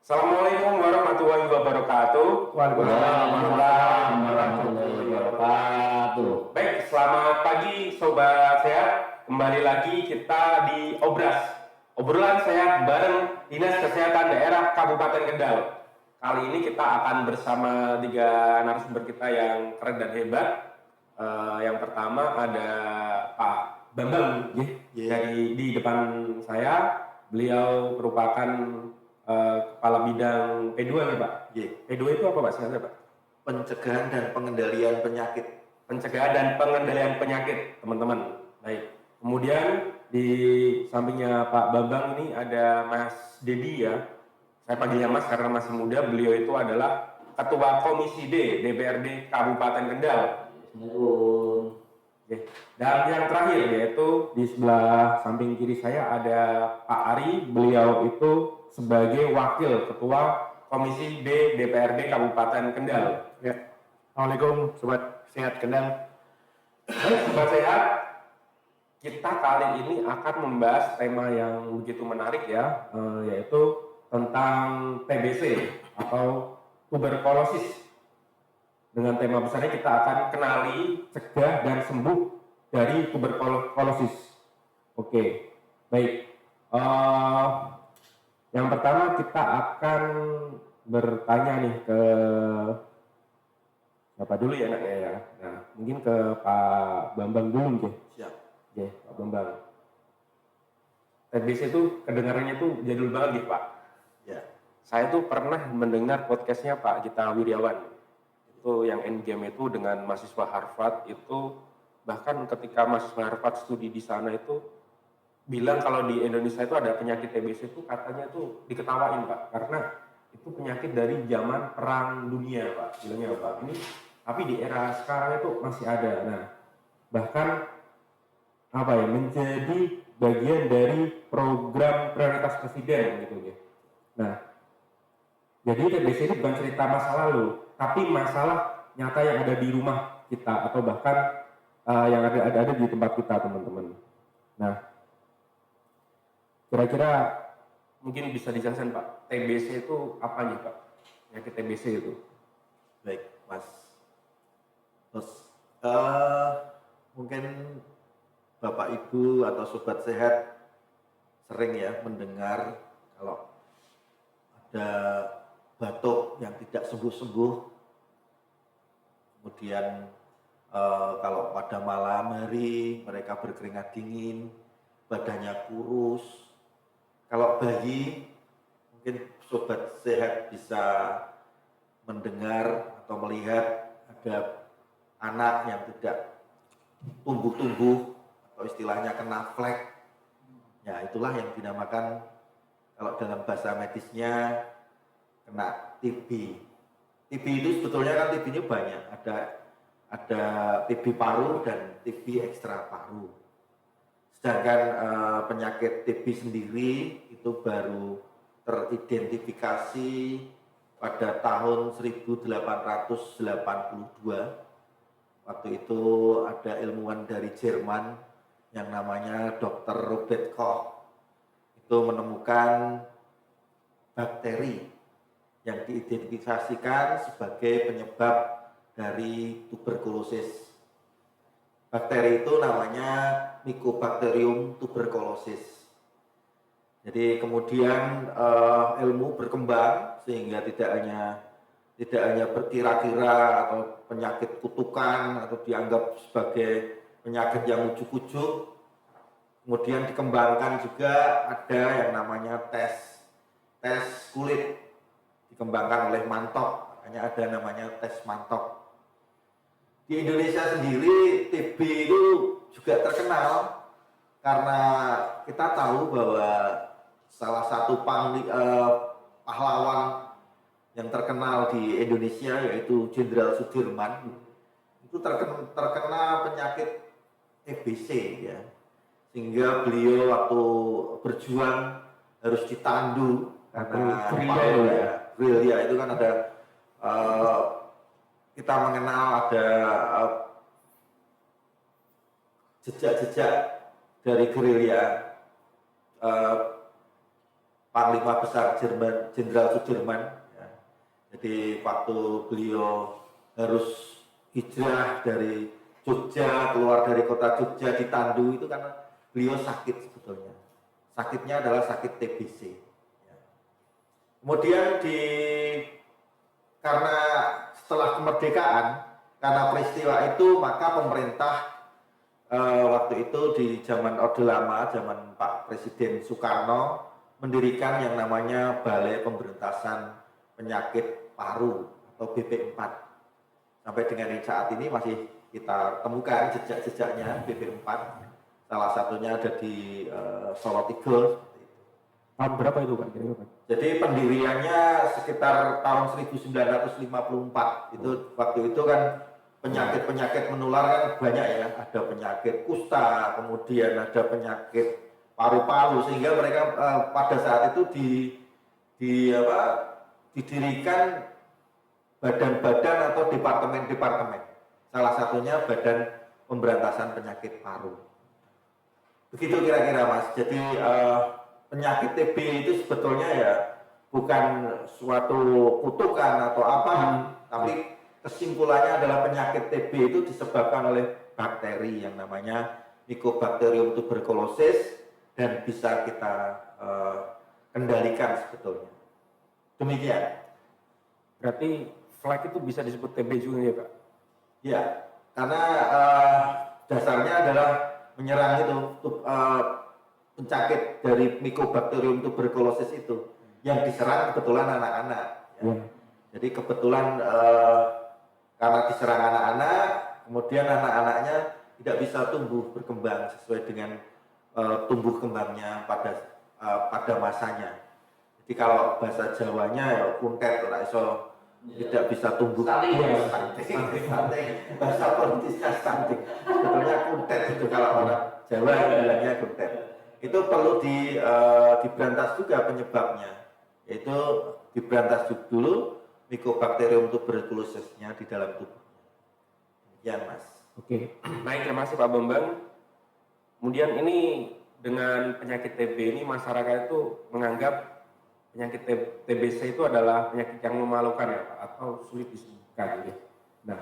Assalamualaikum warahmatullahi wabarakatuh. Waalaikumsalam warahmatullahi wabarakatuh. Baik, selamat pagi Sobat Sehat. Kembali lagi kita di Obrolan Sehat bareng Dinas Kesehatan Daerah Kabupaten Kendal. Kali ini kita akan bersama 3 narasumber kita yang keren dan hebat. Yang pertama ada Pak Bambang, dari di depan saya. Beliau merupakan Kepala Bidang P2 nih Pak. P2 itu apa Pak? Singkatnya Pak? Pencegahan dan pengendalian penyakit. Pencegahan dan pengendalian penyakit, teman-teman. Baik. Kemudian di sampingnya Pak Bambang ini ada Mas Dedi ya. Saya panggilnya Mas karena masih muda. Beliau itu adalah Ketua Komisi D DPRD Kabupaten Kendal. Oke. Dan yang terakhir yaitu di sebelah samping kiri saya ada Pak Ari. Beliau itu sebagai Wakil Ketua Komisi D DPRD Kabupaten Kendal. Ya. Assalamualaikum Sobat Sehat Kendal. Baik Sobat Sehat, kita kali ini akan membahas tema yang begitu menarik ya, yaitu tentang TBC atau tuberkulosis. Dengan tema besarnya kita akan kenali, cegah dan sembuh dari tuberkulosis. Oke, baik. Yang pertama kita akan bertanya nih ke siapa dulu ya nak ya. Nah, mungkin ke Pak Bambang dulu nih. Siap. Oke, Pak Bambang. TBC itu kedengarannya tuh jadul banget nih Pak. Ya. Saya tuh pernah mendengar podcastnya Pak Gita Wirjawan. Itu yang endgame itu dengan mahasiswa Harvard itu, bahkan ketika mahasiswa Harvard studi di sana itu bilang kalau di Indonesia itu ada penyakit TBC itu katanya tuh diketawain Pak, karena itu penyakit dari zaman perang dunia Pak, bilangnya Pak. Ini tapi di era sekarang itu masih ada. Nah, bahkan apa ya, menjadi bagian dari program prioritas presiden gitu ya. Nah, jadi TBC ini bukan cerita masa lalu, tapi masalah nyata yang ada di rumah kita atau bahkan yang ada di tempat kita teman-teman. Nah, kira-kira mungkin bisa dijelaskan Pak, TBC itu apa nih Pak? Penyakit TBC itu. Baik, Mas. Terus, mungkin Bapak Ibu atau Sobat Sehat sering ya mendengar kalau ada batuk yang tidak sembuh-sembuh. Kemudian kalau pada malam hari mereka berkeringat dingin, badannya kurus. Kalau bayi, mungkin Sobat Sehat bisa mendengar atau melihat ada anak yang tidak tumbuh-tumbuh atau istilahnya kena flek. Ya, itulah yang dinamakan kalau dalam bahasa medisnya kena TB. TB itu sebetulnya kan TB-nya banyak. Ada TB paru dan TB ekstra paru. Sedangkan penyakit TB sendiri itu baru teridentifikasi pada tahun 1882. Waktu itu ada ilmuwan dari Jerman yang namanya Dr. Robert Koch. Itu menemukan bakteri yang diidentifikasikan sebagai penyebab dari tuberkulosis. Bakteri itu namanya Mycobacterium tuberculosis. Jadi kemudian ilmu berkembang sehingga tidak hanya berkira-kira atau penyakit kutukan atau dianggap sebagai penyakit yang ujuk-ujuk. Kemudian dikembangkan juga ada yang namanya tes kulit, dikembangkan oleh Mantok, makanya ada namanya tes Mantok. Di Indonesia sendiri TB itu juga terkenal karena kita tahu bahwa salah satu pahlawan yang terkenal di Indonesia yaitu Jenderal Sudirman itu terkena penyakit TBC ya, sehingga beliau waktu berjuang harus ditandu karena gerilya itu kan ada kita mengenal ada jejak-jejak dari gerilya Panglima Besar Jerman, Jenderal Sudirman. Ya. Jadi waktu beliau harus hijrah dari Jogja, keluar dari kota Jogja di Tandu itu karena beliau sakit sebetulnya. Sakitnya adalah sakit TBC. Ya. Kemudian karena setelah kemerdekaan, karena peristiwa itu maka pemerintah waktu itu di zaman Orde Lama, zaman Pak Presiden Soekarno mendirikan yang namanya Balai Pemberantasan Penyakit Paru atau BP4. Sampai dengan saat ini masih kita temukan jejak-jejaknya BP4. Salah satunya ada di Solo Tigul. Tahun berapa itu Pak kira-kira? Jadi pendiriannya sekitar tahun 1954. Itu waktu itu kan penyakit-penyakit menular kan banyak ya. Ada penyakit kusta, kemudian ada penyakit paru-paru, sehingga mereka pada saat itu didirikan badan-badan atau departemen-departemen. Salah satunya Badan Pemberantasan Penyakit Paru. Begitu kira-kira Mas. Jadi penyakit TB itu sebetulnya ya bukan suatu kutukan atau apa, tapi kesimpulannya adalah penyakit TB itu disebabkan oleh bakteri yang namanya Mycobacterium tuberculosis dan bisa kita kendalikan sebetulnya. Demikian. Berarti flek itu bisa disebut TB juga ya Pak? Ya, karena dasarnya adalah menyerang itu penyakit dari Mycobacterium tuberculosis itu yang diserang kebetulan anak-anak. Ya. Jadi kebetulan karena diserang anak-anak, kemudian anak-anaknya tidak bisa tumbuh berkembang sesuai dengan tumbuh kembangnya pada masanya. Jadi kalau bahasa Jawanya ya kuntet, tidak bisa tumbuh stunting. Bahasa politisnya stunting. Sebetulnya kuntet itu kalau orang Jawa bilangnya kuntet. Itu perlu diberantas juga penyebabnya, yaitu diberantas dulu Mycobacterium tuberculosisnya di dalam tubuh. Demikian Mas. Oke, baik, terima kasih Pak Bambang. Kemudian ini dengan penyakit TB ini masyarakat itu menganggap penyakit TBC itu adalah penyakit yang memalukan ya Pak, atau sulit disembuhkan gitu. Nah,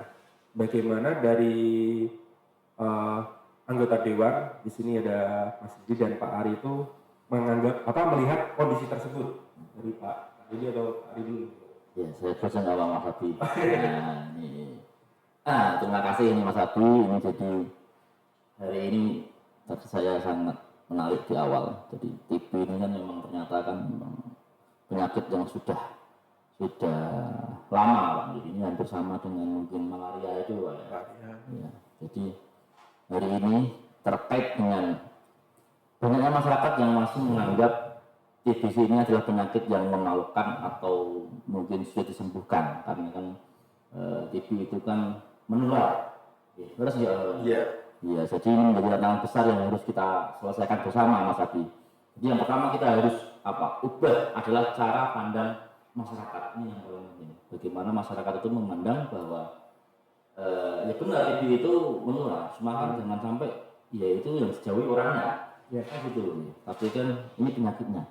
bagaimana dari anggota dewan di sini ada Mas Didi dan Pak Ari itu melihat kondisi tersebut dari Pak Didi atau Pak Ari dulu? Ya, saya bosan sama Mas Abi. Nah, ini. Terima kasih ini Mas Abi. Ini jadi hari ini saya sangat menarik di awal. Jadi TB ini kan memang ternyata kan penyakit yang sudah lama Pak. Jadi ini hampir sama dengan mungkin malaria itu Pak. Ya. Jadi hari ini terkait dengan banyaknya masyarakat yang masih menganggap TBC ini adalah penyakit yang memalukan atau mungkin sudah disembuhkan karena kan TB itu kan menular. Terus ya. Iya, jadi ini menjadi tantangan besar yang harus kita selesaikan bersama Mas Abi. Jadi yang pertama kita harus ubah adalah cara pandang masyarakat. Ini yang paling penting. Bagaimana masyarakat itu memandang bahwa ya benar TB itu menular, semakin jangan sampai ya itu yang sejauhi orangnya. Ya kan gitu. Tapi kan ini penyakitnya.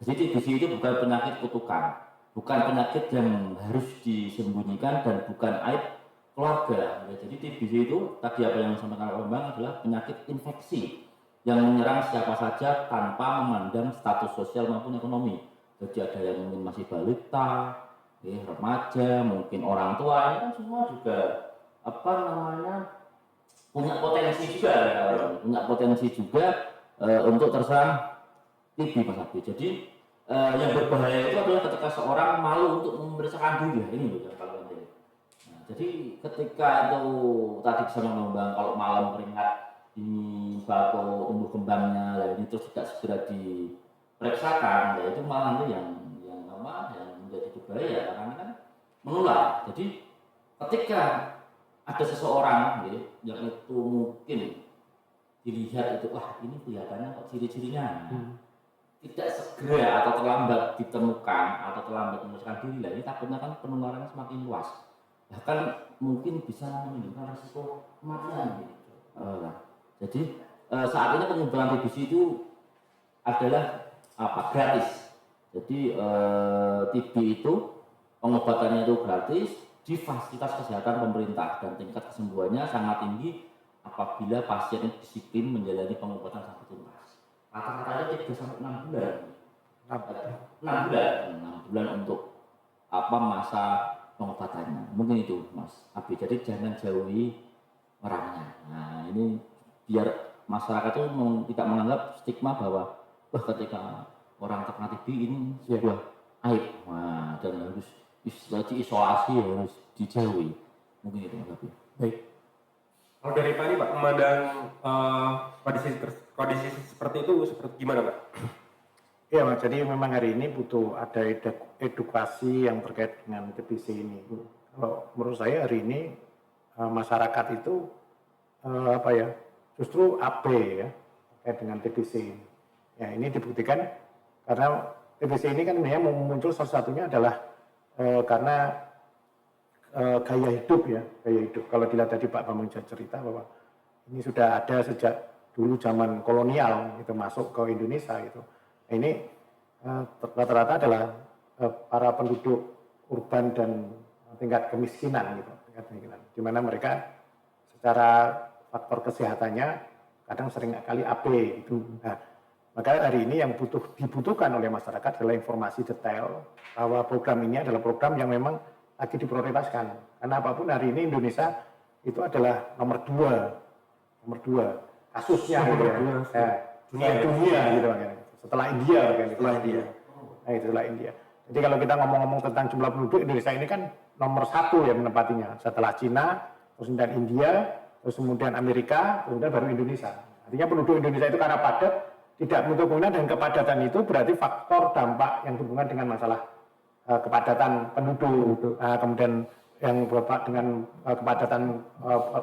Jadi TBC itu bukan penyakit kutukan, bukan penyakit yang harus disembunyikan dan bukan aib keluarga. Ya, jadi TBC itu tadi apa yang disampaikan Pak Bambang adalah penyakit infeksi yang menyerang siapa saja tanpa memandang status sosial maupun ekonomi. Jadi ada yang mungkin masih balita, remaja, mungkin orang tua, ini kan semua juga punya potensi juga untuk terserang TB Mas Abi. Jadi yang berbahaya itu adalah ketika seorang malu untuk memeriksakan diri. Ini loh yang paling penting. Nah, jadi ketika itu tadi bisa mengembang kalau malam keringat ini bako tumbuh kembangnya, ini terus tidak segera diperiksakan, ya itu malah nanti yang menjadi berbahaya karena kan menular. Jadi ketika ada seseorang yang itu mungkin dilihat itu ini kelihatannya kok ciri-cirinya tidak segera atau terlambat ditemukan atau terlambat memeriksakan diri, ini takutnya kan penularannya semakin luas, bahkan mungkin bisa menimbulkan risiko kematian gitu. Jadi saat ini penyebaran TBC itu adalah gratis. Jadi TB itu pengobatannya itu gratis di fasilitas kesehatan pemerintah dan tingkat kesembuhannya sangat tinggi apabila pasien itu disiplin menjalani pengobatan sampai tuntas. Rata-ratanya 3 sampai 6 bulan. 6 bulan untuk masa pengobatannya. Mungkin itu Mas Abi. Jadi jangan jauhi orangnya. Nah, ini biar masyarakat itu tidak menganggap stigma bahwa wah ketika orang terkena TB ini sebuah aib. Nah, dan harus diisolasi, harus dijauhi. Mungkin itu Mas Abi. Baik. Kalau dari Pak ini Pak, memandang kondisi seperti itu seperti gimana Pak? Iya Mas, jadi memang hari ini butuh ada edukasi yang terkait dengan TBC ini. Kalau menurut saya hari ini masyarakat itu justru AB ya terkait dengan TBC ini. Ya ini dibuktikan karena TBC ini kan sebenarnya muncul salah satunya adalah karena gaya hidup ya, gaya hidup. Kalau dilihat tadi Pak Bambang cerita bahwa ini sudah ada sejak dulu zaman kolonial itu masuk ke Indonesia gitu. Nah, ini rata-rata adalah para penduduk urban dan tingkat kemiskinan gitu, tingkat kemiskinan. Di mana mereka secara faktor kesehatannya kadang sering kali AB gitu. Nah, maka hari ini yang dibutuhkan oleh masyarakat adalah informasi detail bahwa program ini adalah program yang memang lagi diprioritaskan. Karena apapun hari ini Indonesia itu adalah nomor 2 kasusnya gitu ya. Dunia gitu kan. Setelah India kan. Setelah India. Jadi kalau kita ngomong-ngomong tentang jumlah penduduk Indonesia ini kan nomor 1 ya menempatinya. Setelah Cina, terus kemudian India, terus kemudian Amerika, kemudian baru Indonesia. Artinya penduduk Indonesia itu karena padat, tidak menutup kemungkinan dan kepadatan itu berarti faktor dampak yang berhubungan dengan masalah kepadatan penduduk, kemudian yang berhubungan dengan kepadatan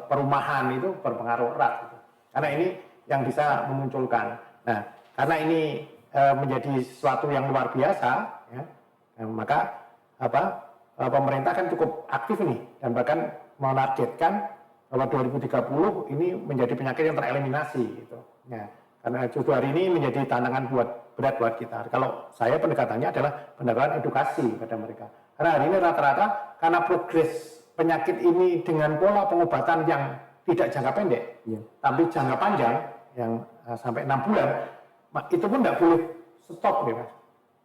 perumahan itu berpengaruh erat. Gitu. Karena ini yang bisa memunculkan. Nah, karena ini menjadi sesuatu yang luar biasa, ya, maka pemerintah kan cukup aktif nih dan bahkan menargetkan bahwa 2030 ini menjadi penyakit yang tereliminasi. Gitu. Ya, karena justru hari ini menjadi tantangan berat buat kita. Kalau saya pendekatannya adalah pendekatan edukasi pada mereka. Karena hari ini rata-rata karena progres penyakit ini dengan pola pengobatan yang tidak jangka pendek, tapi jangka panjang yang sampai 6 bulan, itu pun tidak boleh stop ya Mas.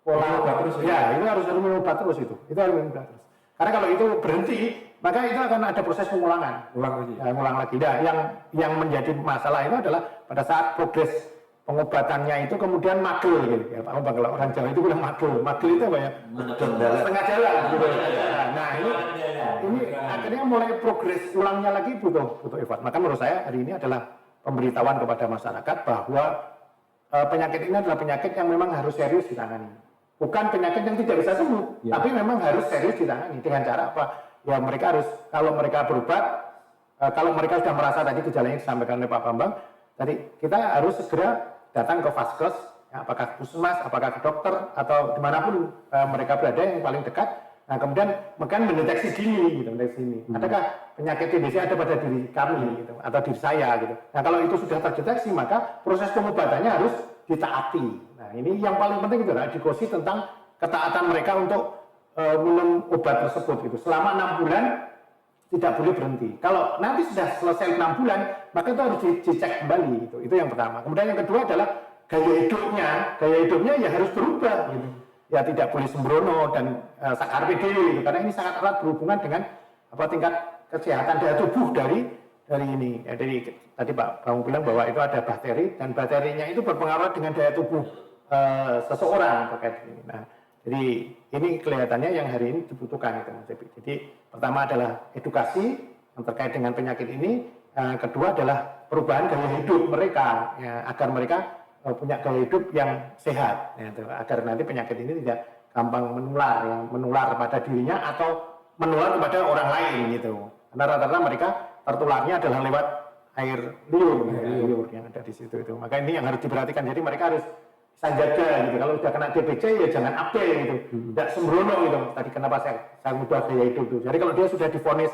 Pola terus ya, itu harus mengubah terus itu harus mengubah terus. Karena kalau itu berhenti, maka itu akan ada proses pengulangan. Ulang lagi. Nah, yang menjadi masalah itu adalah pada saat progres pengobatannya itu kemudian magel gitu ya. Pak kalau orang Jawa itu bilang magel. Magel itu apa ya? Setengah jalan gitu. Nah, ini akhirnya mulai progres ulangnya lagi butuh effort. Maka menurut saya hari ini adalah pemberitahuan kepada masyarakat bahwa penyakit ini adalah penyakit yang memang harus serius ditangani. Bukan penyakit yang tidak bisa sembuh, tapi memang harus serius ditangani. Dengan cara apa? Ya mereka harus, kalau mereka berobat, kalau mereka sudah merasa tadi gejalanya disampaikan oleh Pak Bambang, tadi kita harus segera datang ke Vaskes, ya, apakah puskesmas, apakah ke dokter, atau dimanapun mereka berada yang paling dekat. Nah kemudian mendeteksi dini, gitu, mendeteksi dini. Adakah penyakit TBC ada pada diri kami, gitu, atau diri saya, gitu. Nah kalau itu sudah terdeteksi, maka proses pengobatannya harus ditaati. Nah ini yang paling penting itu adalah edukasi tentang ketaatan mereka untuk minum obat tersebut gitu. Selama 6 bulan tidak boleh berhenti. Kalau nanti sudah selesai 6 bulan, maka itu harus dicek kembali gitu. Itu yang pertama. Kemudian yang kedua adalah gaya hidupnya ya harus berubah gitu. Ya tidak boleh sembrono dan sakar pede gitu. Karena ini sangat erat berhubungan dengan tingkat kesehatan daya tubuh dari ini. Ya, dari tadi Pak Bang bilang bahwa itu ada bakteri dan bakterinya itu berpengaruh dengan daya tubuh seseorang terkait ini. Nah, jadi ini kelihatannya yang hari ini dibutuhkan gitu Mas Ebi. Jadi pertama adalah edukasi yang terkait dengan penyakit ini, kedua adalah perubahan gaya hidup mereka ya, agar mereka punya gaya hidup yang sehat ya, agar nanti penyakit ini tidak gampang menular pada dirinya atau menular kepada orang lain gitu. Karena rata-rata mereka tertularnya adalah lewat air liur yang ada di situ itu. Maka ini yang harus diperhatikan. Jadi mereka harus jaga gitu. Kalau sudah kena TBC ya jangan abai gitu. Tidak sembrono gitu. Tadi kenapa saya ubah gaya hidup itu. Jadi kalau dia sudah divonis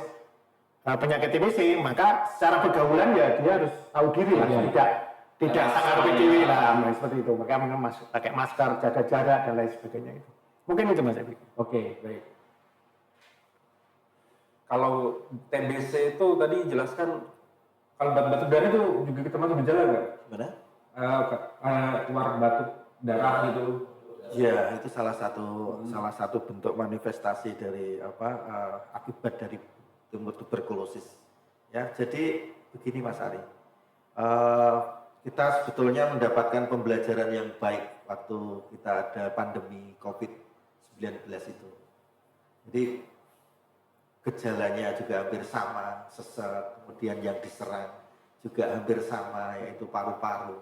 penyakit TBC, maka secara pergaulan ya dia harus tahu diri lah. tidak sangat PDW lah, seperti itu. Makanya pakai masker, jaga jarak dan lain sebagainya itu. Mungkin itu Mas Ebi. Oke, baik. Kalau TBC itu tadi jelaskan, kalau batu darah itu juga kita masuk gejala nggak? Gimana? Keluar batuk darah gitu. Ya, itu salah satu bentuk manifestasi dari akibat dari tuberkulosis. Ya, jadi begini Mas Ari, kita sebetulnya mendapatkan pembelajaran yang baik waktu kita ada pandemi COVID-19 itu. Jadi gejalanya juga hampir sama, sesek, kemudian yang diserang juga hampir sama, yaitu paru-paru.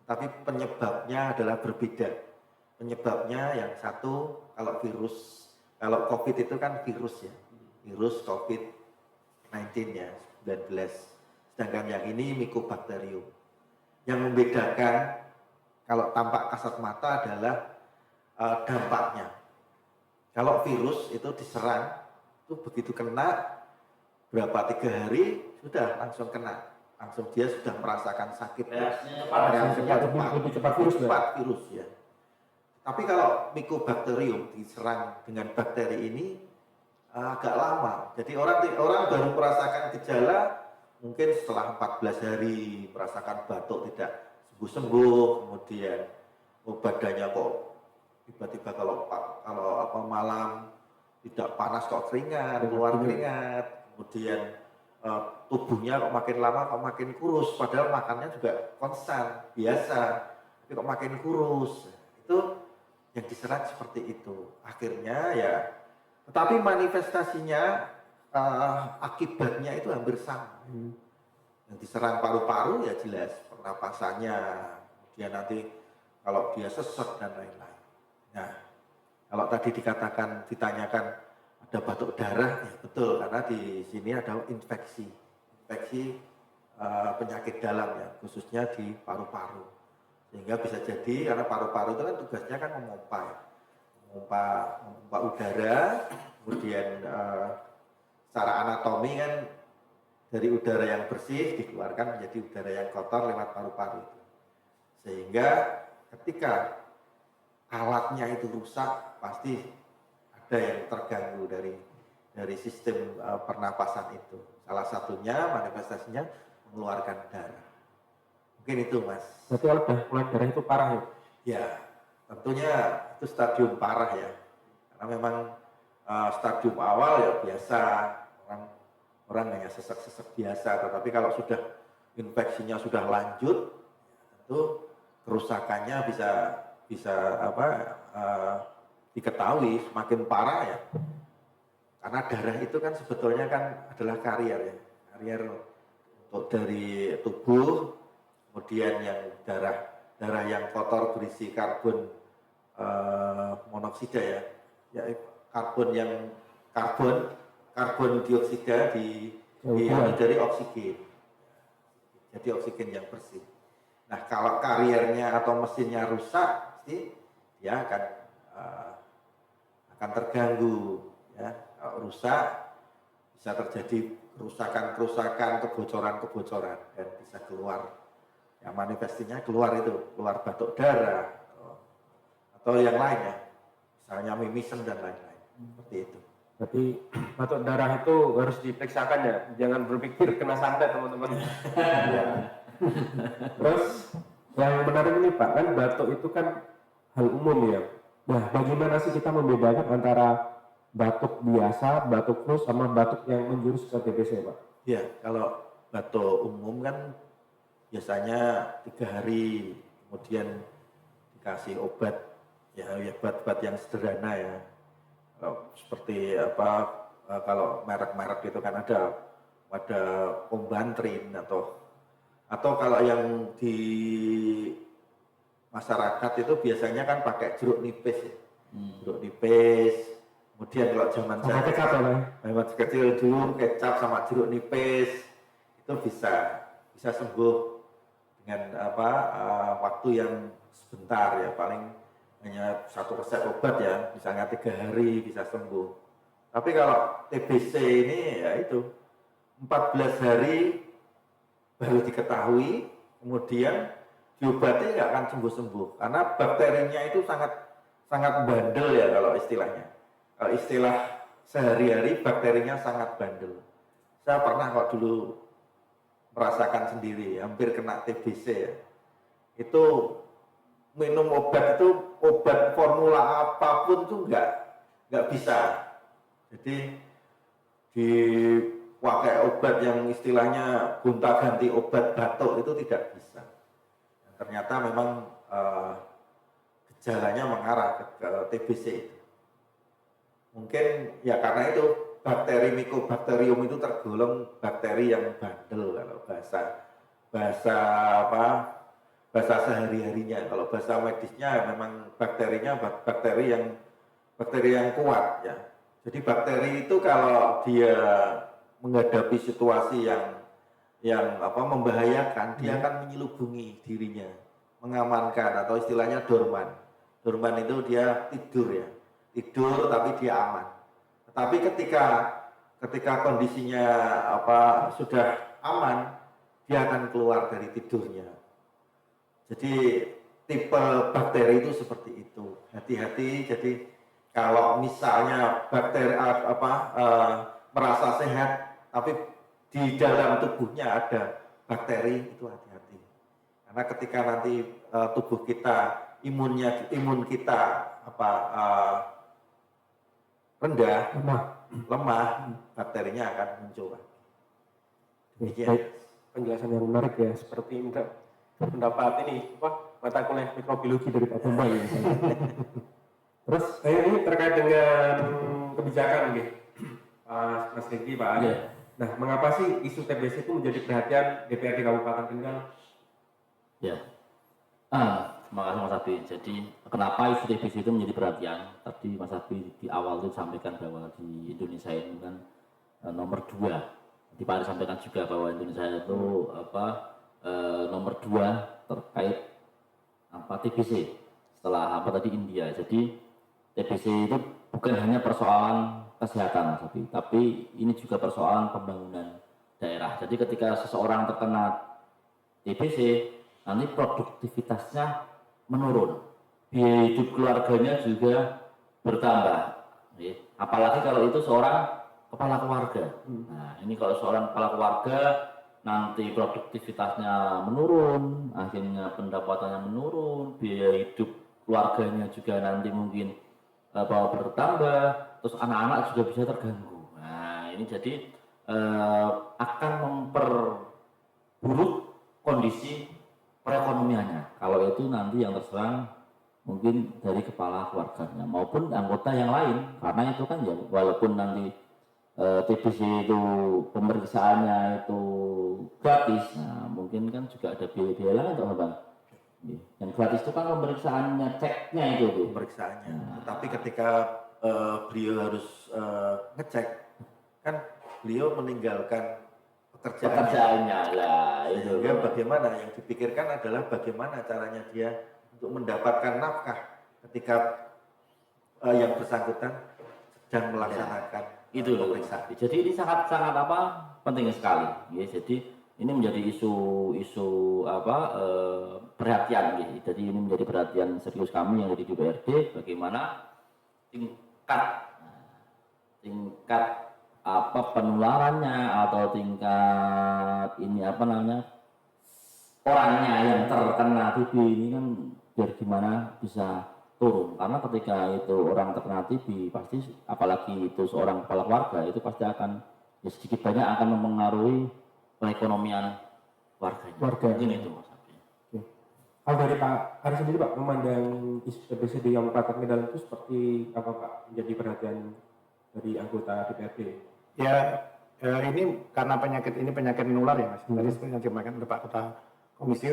Tapi penyebabnya adalah berbeda. Penyebabnya yang satu, kalau COVID itu kan virus ya, virus COVID-19 ya, 19. Sedangkan yang ini Mycobacterium. Yang membedakan kalau tampak kasat mata adalah dampaknya. Kalau virus itu diserang, itu begitu kena, 3 hari sudah langsung kena. Langsung dia sudah merasakan sakit. Reaksinya cepat virus ya. Tapi kalau Mycobacterium diserang dengan bakteri ini agak lama. Jadi orang baru merasakan gejala mungkin setelah 14 hari merasakan batuk tidak sembuh-sembuh, kemudian badannya kok tiba-tiba kalau malam tidak panas kok keringat, keluar keringat, kemudian tubuhnya kok makin lama kok makin kurus, padahal makannya juga konstan, biasa, tapi kok makin kurus. Itu yang diserang seperti itu. Akhirnya ya, tetapi manifestasinya akibatnya itu hampir sama. Yang diserang paru-paru ya jelas pernapasannya, kemudian nanti kalau dia sesek dan lain-lain. Nah, kalau tadi ditanyakan ada batuk darah, ya betul, karena di sini ada infeksi penyakit dalam ya, khususnya di paru-paru. Sehingga bisa jadi karena paru-paru itu kan tugasnya kan memompa udara, kemudian secara anatomi kan dari udara yang bersih dikeluarkan menjadi udara yang kotor lewat paru-paru itu. Sehingga ketika alatnya itu rusak, pasti ada yang terganggu dari sistem pernapasan itu. Salah satunya manifestasinya mengeluarkan darah. Mungkin itu Mas. Berarti kalau keluar darah itu parah ya? Ya, tentunya itu stadium parah ya. Karena memang stadium awal ya biasa, orang hanya sesek-sesek biasa. Tetapi kalau sudah infeksinya sudah lanjut, tentu kerusakannya bisa diketahui semakin parah ya. Karena darah itu kan sebetulnya kan adalah karier ya. Karier untuk dari tubuh. Kemudian yang darah yang kotor berisi karbon monoksida ya karbon dioksida dari oksigen. Jadi oksigen yang bersih. Nah, kalau kariernya atau mesinnya rusak, pasti dia akan terganggu ya. Kalau rusak bisa terjadi kerusakan, kebocoran dan bisa keluar. Ya manifestinya keluar batuk darah atau yang lain ya, misalnya mimisen dan lain-lain, seperti itu. Berarti batuk darah itu harus diperiksakan ya, jangan berpikir kena santet teman-teman. Terus yang menarik ini Pak, kan batuk itu kan hal umum ya. Nah, bagaimana sih kita membedakan antara batuk biasa, batuk flu sama batuk yang menjurus ke TBC Pak? Ya, kalau batuk umum kan biasanya 3 hari, kemudian dikasih obat obat yang sederhana ya. Seperti kalau merek-merek itu kan ada Ombantrin atau kalau yang di masyarakat itu biasanya kan pakai jeruk nipis ya. Jeruk nipis. Kemudian kalau zaman saya kecil dulu kecap sama jeruk nipis itu bisa sembuh dengan waktu yang sebentar ya, paling hanya 1 resep obat ya, misalnya 3 hari bisa sembuh. Tapi kalau TBC ini ya itu 14 hari baru diketahui, kemudian diobati nggak akan sembuh-sembuh karena bakterinya itu sangat bandel ya kalau istilahnya. Kalau istilah sehari-hari bakterinya sangat bandel. Saya pernah kok dulu merasakan sendiri, hampir kena TBC ya. Itu minum obat itu, obat formula apapun itu nggak bisa. Jadi dipakai obat yang istilahnya gonta-ganti obat batuk itu tidak bisa. Dan ternyata memang gejalanya mengarah ke TBC itu. Mungkin ya karena itu bakteri Mycobacterium itu tergolong bakteri yang bandel kalau bahasa sehari-harinya. Kalau bahasa medisnya memang bakterinya bakteri yang kuat ya. Jadi bakteri itu kalau dia menghadapi situasi yang membahayakan, dia akan menyelubungi dirinya, mengamankan atau istilahnya dorman. Dorman itu dia tidur ya. Tidur tapi dia aman. Tetapi ketika kondisinya sudah aman, dia akan keluar dari tidurnya. Jadi tipe bakteri itu seperti itu. Hati-hati. Jadi kalau misalnya bakteri merasa sehat, tapi di dalam tubuhnya ada bakteri, itu hati-hati. Karena ketika nanti tubuh kita imun kita rendah, lemah, bakterinya akan muncul. Demikian. Baik, penjelasan yang menarik ya, seperti pendapat ini mata kuliah mikrobiologi dari Pak Bombay ya. Terus ini terkait dengan kebijakan nih, Mas Riki, Pak Ali. Nah, mengapa sih isu TBC itu menjadi perhatian DPRD Kabupaten Kendal? Ya, terima kasih Mas Abi. Jadi kenapa isu TBC itu menjadi perhatian? Tadi Mas Abi di awal itu sampaikan bahwa di Indonesia ini kan nomor 2. Di Pak Ali sampaikan juga bahwa Indonesia itu nomor 2 terkait TBC setelah tadi India. Jadi TBC itu bukan hanya persoalan kesehatan Mas Abi, tapi ini juga persoalan pembangunan daerah. Jadi ketika seseorang terkena TBC, nanti produktivitasnya menurun, biaya hidup keluarganya juga bertambah. Apalagi kalau itu seorang kepala keluarga. Nah, ini kalau seorang kepala keluarga nanti produktivitasnya menurun, akhirnya pendapatannya menurun, biaya hidup keluarganya juga nanti mungkin bertambah, terus anak-anak juga bisa terganggu. Nah, ini jadi akan memperburuk kondisi perekonomiannya. Kalau itu nanti yang terserang mungkin dari kepala keluarganya maupun anggota yang lain, karena itu kan ya walaupun nanti TBC itu pemeriksaannya itu gratis, nah mungkin kan juga ada biaya-biaya lain untuk Bang. Yang gratis itu kan pemeriksaannya, ceknya itu. Pemeriksaannya. Tetapi ketika beliau harus ngecek, kan beliau meninggalkan pekerjaannya lah itu. Ya, bagaimana yang dipikirkan adalah bagaimana caranya dia untuk mendapatkan nafkah ketika yang bersangkutan sedang melaksanakan pemeriksaan. Jadi ini sangat penting sekali. Ya, jadi ini menjadi isu perhatian. Ya. Jadi ini menjadi perhatian serius kami yang di DPRD, bagaimana tingkat penularannya atau tingkat orangnya yang terkena TB ini kan biar gimana bisa turun, karena ketika itu orang terkena TB pasti apalagi itu seorang kepala keluarga itu pasti akan sedikit banyak akan mempengaruhi perekonomian keluarga. Ini itu Mas. Kalau dari Pak Ari sendiri Pak, memandang isu TBC di Kabupaten Kendal itu seperti apa Pak, menjadi perhatian dari anggota DPRD? Ya, ini karena penyakit menular ya Mas. Tadi seperti yang dimakan oleh Pak Kota Komisi,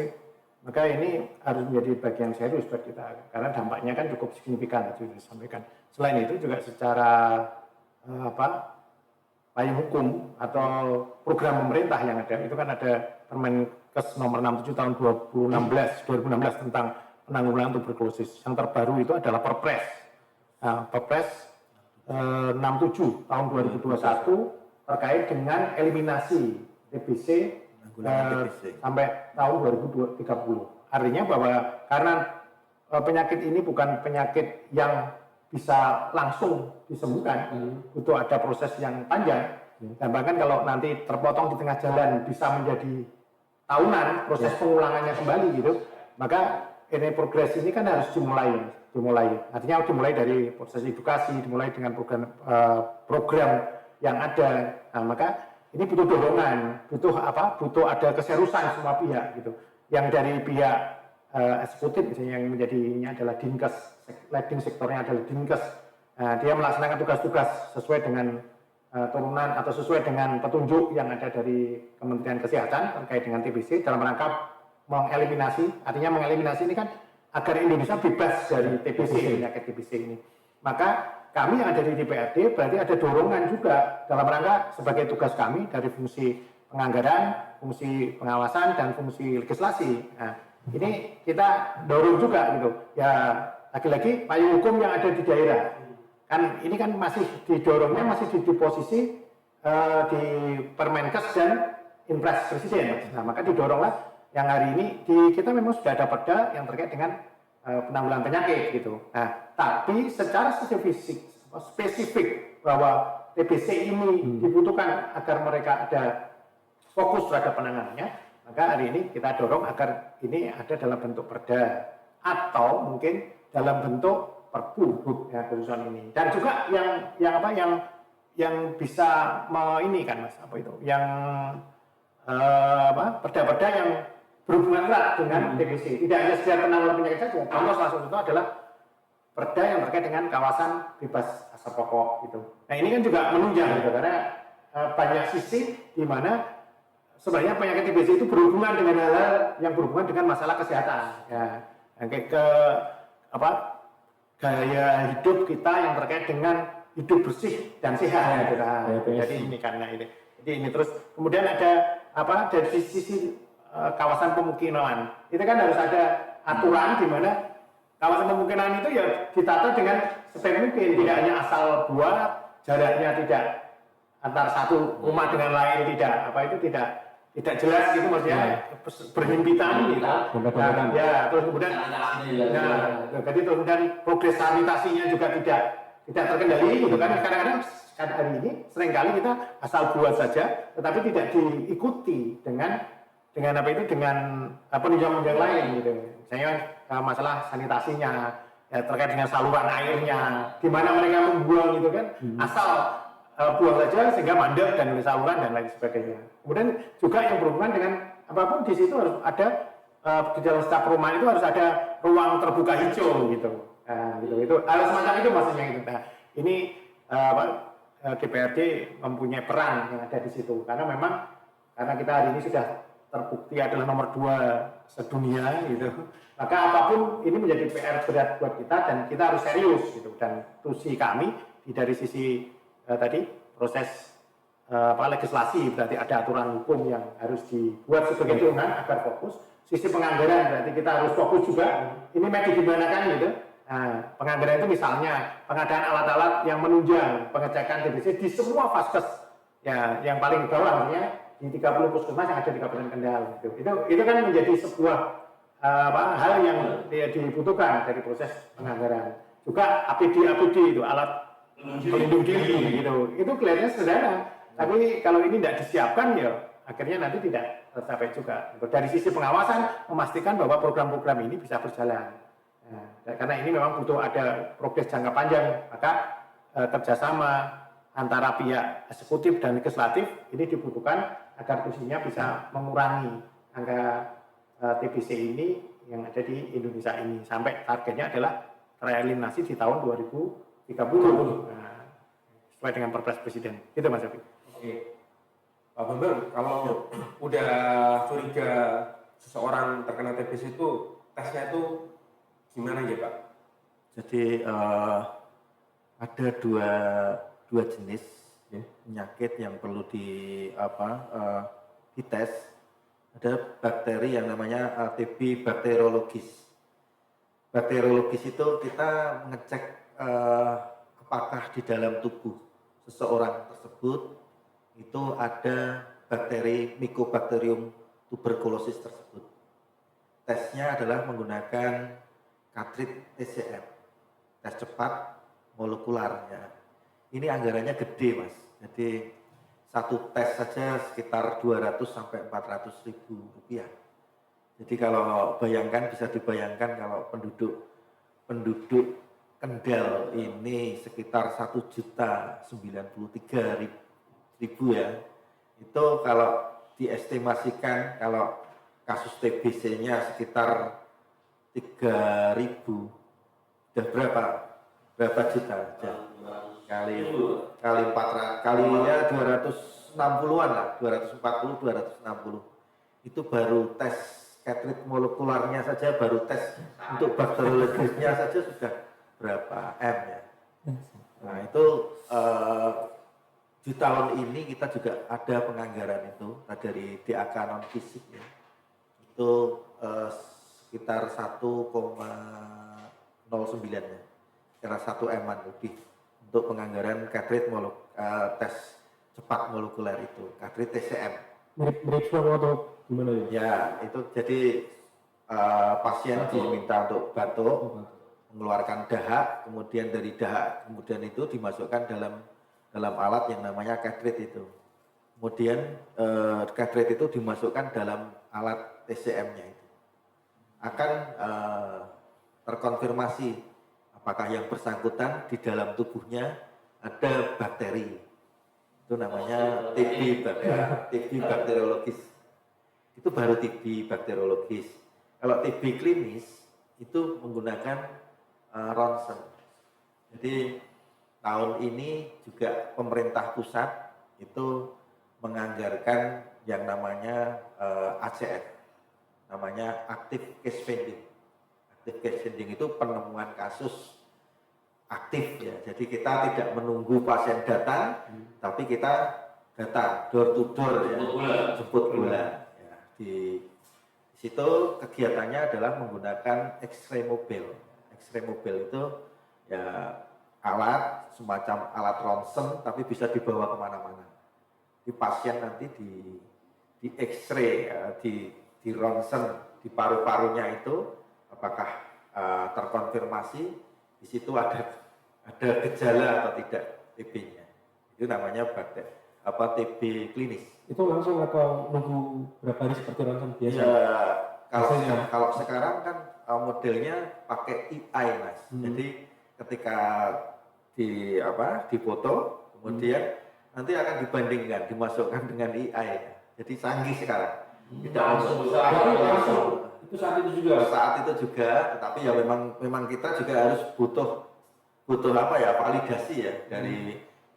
maka ini harus menjadi bagian serius buat kita karena dampaknya kan cukup signifikan tadi disampaikan. Selain itu juga secara payung hukum atau program pemerintah yang ada itu kan ada Permenkes nomor 67 tahun 2016 tentang penanggulangan tuberkulosis. Yang terbaru itu adalah Perpres. Nah, Perpres 67 tahun 2021 terkait dengan eliminasi TBC sampai tahun 2030. artinya bahwa karena penyakit ini bukan penyakit yang bisa langsung disembuhkan, butuh ada proses yang panjang, dan bahkan kalau nanti terpotong di tengah jalan bisa menjadi tahunan proses pengulangannya kembali gitu, maka ini progres ini kan harus dimulai. Artinya dimulai dari proses edukasi, dimulai dengan program yang ada. Nah, maka ini butuh dorongan, butuh ada keseriusan semua pihak gitu. Yang dari pihak eksekutif misalnya yang menjadinya adalah Dinkes, leading sektornya adalah Dinkes. Dia melaksanakan tugas-tugas sesuai dengan turunan atau sesuai dengan petunjuk yang ada dari Kementerian Kesehatan terkait dengan TBC dalam rangka mengeliminasi, artinya mengeliminasi ini kan agar Indonesia bebas dari TBC, penyakit TBC ini. Maka kami yang ada di DPRD berarti ada dorongan juga dalam rangka sebagai tugas kami dari fungsi penganggaran, fungsi pengawasan, dan fungsi legislasi. Nah, ini kita dorong juga gitu. Ya lagi-lagi payung hukum yang ada di daerah. Kan ini kan masih didorongnya masih di posisi di Permenkes dan Impres Presiden. Nah, maka didoronglah yang hari ini kita memang sudah ada perda yang terkait dengan penanggulangan penyakit gitu. Nah, tapi secara spesifik bahwa TBC ini dibutuhkan agar mereka ada fokus terhadap penanganannya, maka hari ini kita dorong agar ini ada dalam bentuk perda atau mungkin dalam bentuk perbu ya keputusan ini. Dan juga yang bisa ini kan Mas, yang perda-perda yang berhubungan erat dengan TBC. Tidak hanya sekedar penanggulangan penyakit saja. Contoh salah satu itu adalah perda yang terkait dengan kawasan bebas asap rokok gitu. Nah, ini kan juga menunjang gitu, karena banyak sisi di mana sebenarnya penyakit TBC itu berhubungan dengan hal-hal yang berhubungan dengan masalah kesehatan. Ya, kayak gaya hidup kita yang terkait dengan hidup bersih dan sehat. Jadi ini karena ini. Jadi ini terus kemudian ada dari sisi kawasan pemukiman. Itu kan harus ada aturan di mana kawasan pemukiman itu ya ditata dengan sebaik mungkin, tidak hanya asal buat, jaraknya tidak antar satu rumah dengan lain tidak jelas gitu maksudnya, berhimpitan gitu. Nah, ya terus kemudian jadi kemudian progres sanitasinya juga tidak terkendali gitu kan. Kadang-kadang hari ini seringkali kita asal buat saja tetapi tidak diikuti dengan penunjang-penunjang lain gitu. Misalnya masalah sanitasinya ya, terkait dengan saluran airnya, di mana mereka membuang gitu kan, asal buang saja sehingga mandek dan saluran dan lain sebagainya. Kemudian juga yang berhubungan dengan apapun di situ harus ada di dalam setiap perumahan itu harus ada ruang terbuka hijau gitu. Nah, gitu itu hal semacam itu maksudnya gitu. Nah, ini DPRD mempunyai peran yang ada di situ karena kita hari ini sudah terbukti adalah nomor 2 sedunia gitu. Maka apapun ini menjadi PR berat buat kita dan kita harus serius gitu. Dan tusi kami dari sisi tadi proses legislasi berarti ada aturan hukum yang harus dibuat sebagai turunan agar fokus. Sisi penganggaran berarti kita harus fokus juga. Ini mau gimana kan gitu. Nah, penganggaran itu misalnya pengadaan alat-alat yang menunjang pengecekan TBC di semua vaskes ya, yang paling bawah artinya di 30 puskesmas yang ada di Kabupaten Kendal gitu. Itu kan menjadi sebuah hal yang dibutuhkan dari proses penganggaran. Juga APD itu alat pelindung diri gitu. Itu kelihatannya sederhana, tapi kalau ini tidak disiapkan ya akhirnya nanti tidak tercapai juga. Dari sisi pengawasan memastikan bahwa program-program ini bisa berjalan. Nah, karena ini memang butuh ada progres jangka panjang, maka kerjasama antara pihak eksekutif dan legislatif ini dibutuhkan agar tusinya bisa mengurangi angka TBC ini yang ada di Indonesia ini sampai targetnya adalah tereliminasi di tahun 2030. Nah, sesuai dengan Perpres Presiden. Itu Mas Yofi. Oke. Pak Bambang, kalau udah curiga seseorang terkena TBC itu tesnya itu gimana ya Pak? Jadi ada dua jenis penyakit yang perlu dites. Ada bakteri yang namanya TB bakteriologis. Bakteriologis itu kita mengecek apakah di dalam tubuh seseorang tersebut itu ada bakteri Mycobacterium tuberculosis tersebut. tesnya adalah menggunakan cartridge TCM, tes cepat molekularnya. Ini anggarannya gede mas, jadi satu tes saja sekitar 200 sampai 400 ribu rupiah. Jadi kalau bayangkan, bisa dibayangkan kalau penduduk Kendal ini sekitar 1.093.000 ya. Itu kalau diestimasikan kalau kasus TBC-nya sekitar 3.000, udah berapa juta aja? Kali 400, kalinya 260-an lah, 240, 260. Itu baru tes cartridge molekularnya saja, baru tes untuk bakteriologisnya saja sudah berapa M ya. Nah itu di tahun ini kita juga ada penganggaran itu dari DAK non fisik ya. Itu sekitar 1,09 ya, sekitar 1 M-an lebih untuk penganggaran cartridge tes cepat molekuler itu, cartridge TCM. Mirip swab atau gimana ya? Ya, itu jadi pasien diminta untuk batuk, mengeluarkan dahak, kemudian dari dahak kemudian itu dimasukkan dalam alat yang namanya cartridge itu. Kemudian cartridge itu dimasukkan dalam alat TCM-nya itu. Akan terkonfirmasi apakah yang bersangkutan di dalam tubuhnya ada bakteri. Itu namanya TB bakteriologis. Itu baru TB bakteriologis. Kalau TB klinis itu menggunakan ronsen. Jadi tahun ini juga pemerintah pusat itu menganggarkan yang namanya ACF, namanya active case finding. Active case finding itu penemuan kasus aktif ya. Jadi kita tidak menunggu pasien datang, tapi kita datang door to door ya, jemput bola. Ya, di situ kegiatannya adalah menggunakan X-ray mobile. X-ray mobile itu ya alat semacam alat ronsen, tapi bisa dibawa kemana-mana. Di pasien nanti di X-ray ya, di ronsen di paru-parunya itu apakah terkonfirmasi di situ ada gejala atau tidak TB-nya. Itu namanya TB klinis. Itu langsung atau nunggu berapa hari seperti ronsen biasa? Ya, kalau sekarang kan modelnya pakai EI mas. Jadi ketika difoto kemudian nanti akan dibandingkan, dimasukkan dengan EI. Jadi canggih sekarang. Tidak langsung itu saat itu juga. Saat itu juga, tetapi ya memang kita juga harus butuh validasi ya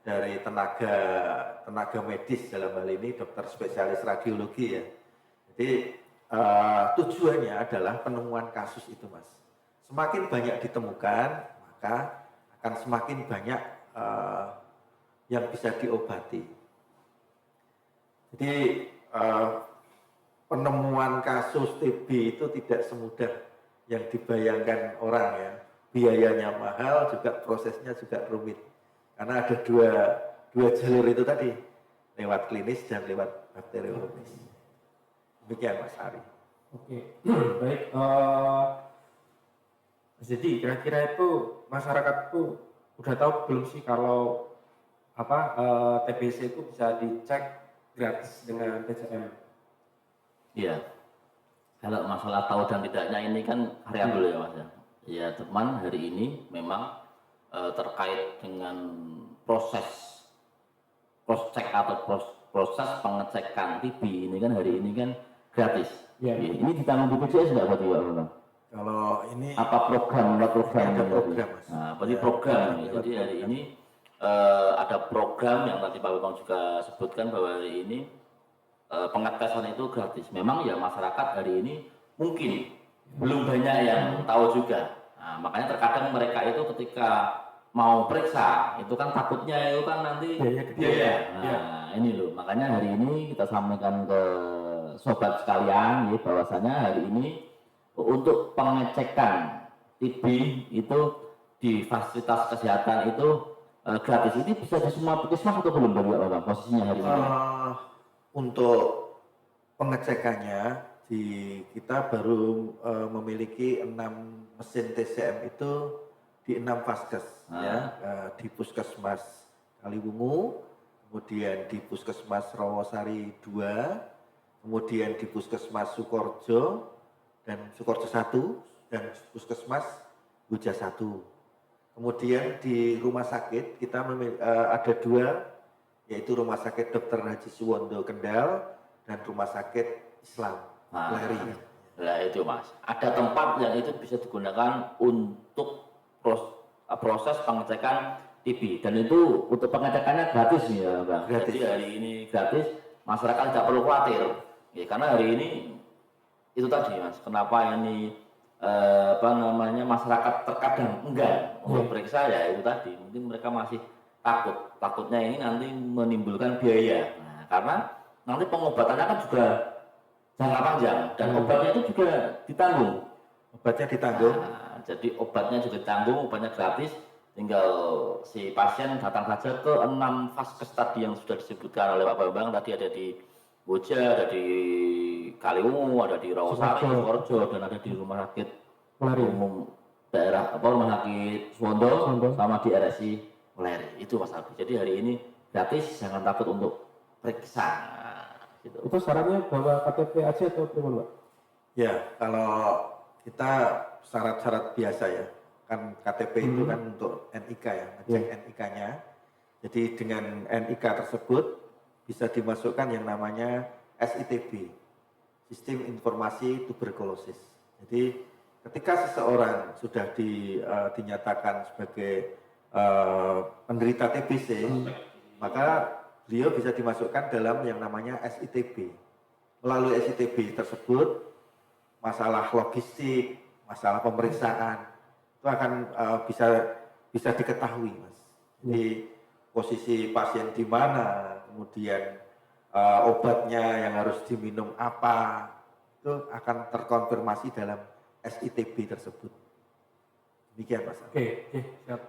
dari tenaga medis dalam hal ini dokter spesialis radiologi ya. Jadi tujuannya adalah penemuan kasus itu mas. Semakin banyak ditemukan maka akan semakin banyak yang bisa diobati. Jadi penemuan kasus TB itu tidak semudah yang dibayangkan orang ya. Biayanya mahal, juga prosesnya juga rumit. Karena ada dua jalur itu tadi, lewat klinis dan lewat bakteriologis. Demikian Mas Ari. Oke, baik. Jadi kira-kira itu masyarakat itu udah tahu belum sih kalau TBC itu bisa dicek gratis dengan TCM? Iya. Kalau masalah tahu dan tidaknya ini kan variabel ya mas ya. Ya teman hari ini memang terkait dengan proses cek atau proses pengecekan TB ini kan hari ini kan gratis. Ya. Ini ditanggung BPJS nggak berarti Pak Bang? Kalau ini Apa program? ada program mas. Nah, berarti program. Jadi hari ini ada program yang tadi Pak Bang juga sebutkan bahwa hari ini pengetesan itu gratis. Memang ya masyarakat hari ini mungkin belum banyak yang tahu juga. Nah, makanya terkadang mereka itu ketika mau periksa itu kan takutnya itu kan nanti biaya. Nah, ini loh. Makanya hari ini kita sampaikan ke sobat sekalian ya bahwasanya hari ini untuk pengecekan TB itu di fasilitas kesehatan itu gratis. Ini bisa di semua puskesmas atau belum bagi orang posisinya hari ini? Untuk pengecekannya kita baru memiliki 6 mesin TCM itu di 6 vaskes ya, di Puskesmas Kaliwungu, kemudian di Puskesmas Rawasari 2, kemudian di Puskesmas Sukorjo dan Sukorjo 1 dan Puskesmas Buja 1. Kemudian di rumah sakit kita ada 2, yaitu Rumah Sakit Dr. Haji Suwondo Kendal dan Rumah Sakit Islam Leri. Nah itu Mas, ada tempat yang itu bisa digunakan untuk proses pengecekan TB, dan itu untuk pengecekannya gratis nih ya Bang. Gratis. Jadi hari ini gratis, masyarakat tidak perlu khawatir ya, karena hari ini itu tadi Mas, kenapa ini masyarakat terkadang enggan untuk periksa ya itu tadi, mungkin mereka masih takutnya ini nanti menimbulkan biaya. Nah, karena nanti pengobatannya kan juga jangka panjang dan obatnya itu juga ditanggung. Obatnya ditanggung. Nah, jadi obatnya juga ditanggung, obatnya gratis. Tinggal si pasien datang saja ke 6 vaskes tadi yang sudah disebutkan oleh Pak Bambang tadi, ada di Boja, ada di Kaliwungu, ada di Rawasari, Sukorejo, dan ada di Rumah Sakit Umum Daerah Rumah Sakit Suwondo, sama di RSI Meleri. Itu Mas Abi. Jadi hari ini gratis, jangan takut untuk periksa. Gitu. Itu syaratnya bawa KTP aja atau gimana, Pak? Ya, kalau kita syarat-syarat biasa ya, kan KTP itu kan untuk NIK ya, ngecek NIK-nya. Jadi dengan NIK tersebut bisa dimasukkan yang namanya SITB, Sistem Informasi Tuberkulosis. Jadi ketika seseorang sudah dinyatakan sebagai penderita TBC, maka beliau bisa dimasukkan dalam yang namanya SITB. Melalui SITB tersebut, masalah logistik, masalah pemeriksaan itu akan bisa diketahui, Mas. Jadi posisi pasien di mana, kemudian obatnya yang harus diminum apa, itu akan terkonfirmasi dalam SITB tersebut. Demikian, Mas. Oke, siap.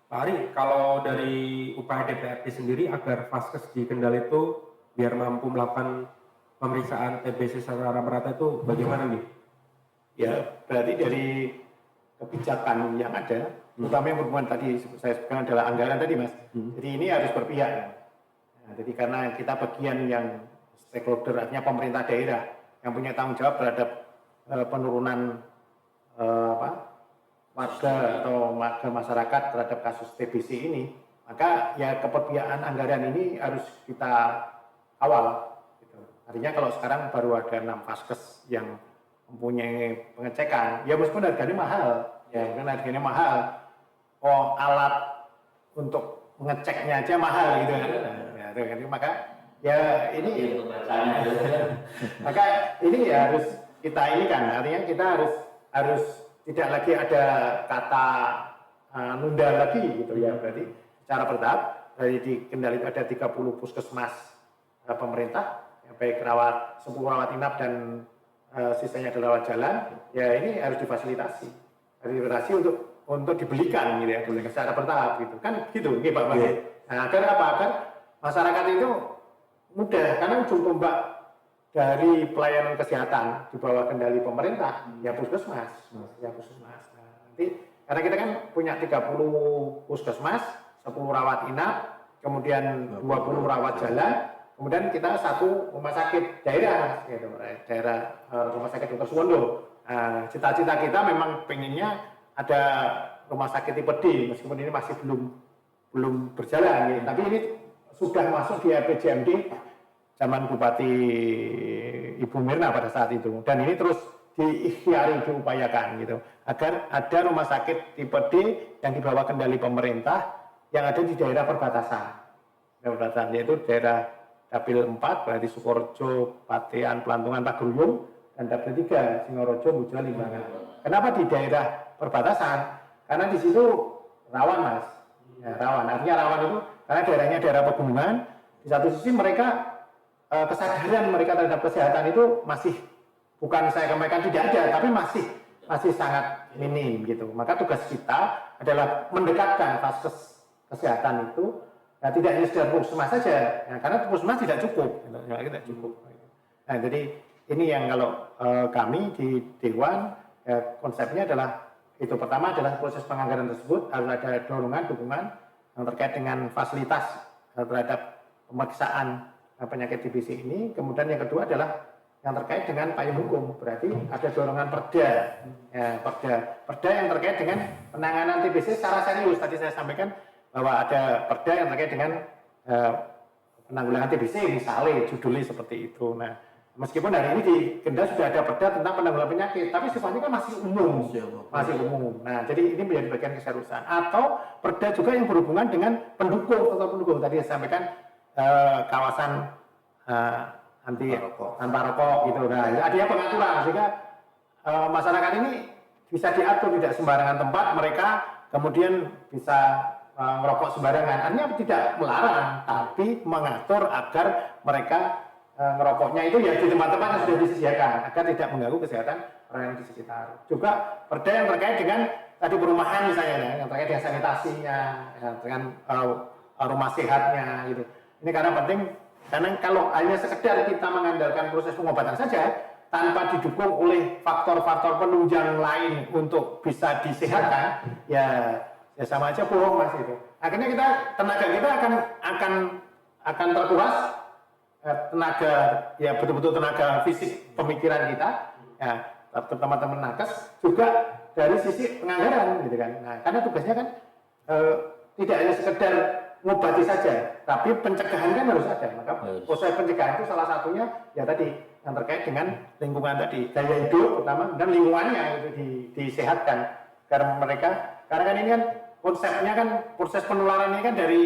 Pak Ari, kalau dari upaya DPRD sendiri agar vaskes di Kendal itu biar mampu melakukan pemeriksaan TBC secara merata itu bagaimana nih? Ya, berarti dari kebijakan yang ada, terutama yang berhubungan tadi saya sebutkan adalah anggaran tadi Mas. Jadi ini harus berpihak. Nah, jadi karena kita bagian yang stakeholder, artinya pemerintah daerah yang punya tanggung jawab terhadap penurunan warga atau masyarakat terhadap kasus TBC ini, maka ya keperpihakan anggaran ini harus kita awal. Gitu. Artinya kalau sekarang baru ada 6 vaskes yang mempunyai pengecekan, ya meskipun harganya mahal, ya kan harganya mahal, alat untuk mengeceknya aja mahal gitu kan. Maka ya ini maka ini ya harus kita ini kan, artinya kita harus tidak lagi ada kata nunda lagi gitu ya. Berarti secara bertahap dari di Kendal itu ada 30 puskesmas pemerintah, ya, baik 10 rawat inap dan sisanya adalah rawat jalan. Ya ini harus difasilitasi untuk dibelikan gitu ya, dibelikan secara bertahap gitu kan gitu, Pak Bang. Nah, agar apa? Agar masyarakat itu mudah, karena ujung tombak dari pelayanan kesehatan di bawah kendali pemerintah ya puskesmas. Nah, nanti karena kita kan punya 30 puskesmas, 10 rawat inap, kemudian 20 rawat jalan, kemudian kita 1 rumah sakit daerah, gitu, daerah rumah sakit Dr. Suwondo. Nah, cita-cita kita memang pengennya ada rumah sakit tipe D, meskipun ini masih belum berjalan, gitu. Tapi ini sudah masuk di RPJMD zaman Bupati Ibu Mirna pada saat itu, dan ini terus diikhtiari, diupayakan gitu, agar ada rumah sakit tipe D yang di bawah kendali pemerintah yang ada di daerah perbatasan, yaitu daerah Dapil 4, berarti Sukorejo, Patean, Pelantungan, Paguyung, dan Dapil 3, Singorojo, Muja, Limbangan. Kenapa di daerah perbatasan? Karena di situ rawan, Mas. Ya, rawan. Artinya rawan itu karena daerahnya daerah pegunungan. Di satu sisi mereka kesadaran mereka terhadap kesehatan itu masih, bukan saya kemakan tidak ada, tapi masih sangat minim gitu. Maka tugas kita adalah mendekatkan vaskes kesehatan itu, nah, tidak hanya sekedar puskesmas saja, nah, karena puskesmas tidak cukup, tidak cukup. Nah, jadi ini yang kalau kami di Dewan konsepnya adalah itu pertama adalah proses penganggaran tersebut harus ada dorongan dukungan yang terkait dengan fasilitas terhadap pemeriksaan penyakit TBC ini. Kemudian yang kedua adalah yang terkait dengan payung hukum, berarti ada dorongan perda, ya, perda yang terkait dengan penanganan TBC secara serius. Tadi saya sampaikan bahwa ada perda yang terkait dengan penanggulangan TBC, misalnya judulnya seperti itu. Nah, meskipun hari ini di Kendal sudah ada perda tentang penanggulangan penyakit, tapi sifatnya kan masih umum, Nah, jadi ini menjadi bagian keseriusan. Atau perda juga yang berhubungan dengan pendukung atau pendukung. Tadi saya sampaikan kawasan anti tanpa rokok gitu. Nah, ada pengaturan sehingga masyarakat ini bisa diatur tidak sembarangan tempat mereka kemudian bisa merokok sembarangan. Artinya tidak melarang, tapi mengatur agar mereka ngerokoknya itu ya di tempat-tempat yang sudah disediakan agar tidak mengganggu kesehatan orang yang di sekitar. Juga perda yang terkait dengan tadi perumahan misalnya, ya, yang terkait dengan sanitasinya, ya, dengan rumah sehatnya gitu. Ini karena penting, karena kalau hanya sekedar kita mengandalkan proses pengobatan saja tanpa didukung oleh faktor-faktor penunjang lain untuk bisa disehatkan, ya sama aja bohong Mas itu. Akhirnya tenaga kita akan terkuras, tenaga ya betul-betul tenaga fisik pemikiran kita, ya teman-teman nakes juga dari sisi penganggaran gitu kan. Nah, karena tugasnya kan tidak hanya sekedar ngobati saja, tapi pencegahan kan harus ada. Maka proses pencegahan itu salah satunya ya tadi yang terkait dengan lingkungan tadi, gaya hidup pertama dan lingkungannya itu disehatkan karena kan ini kan konsepnya kan proses penularan ini kan dari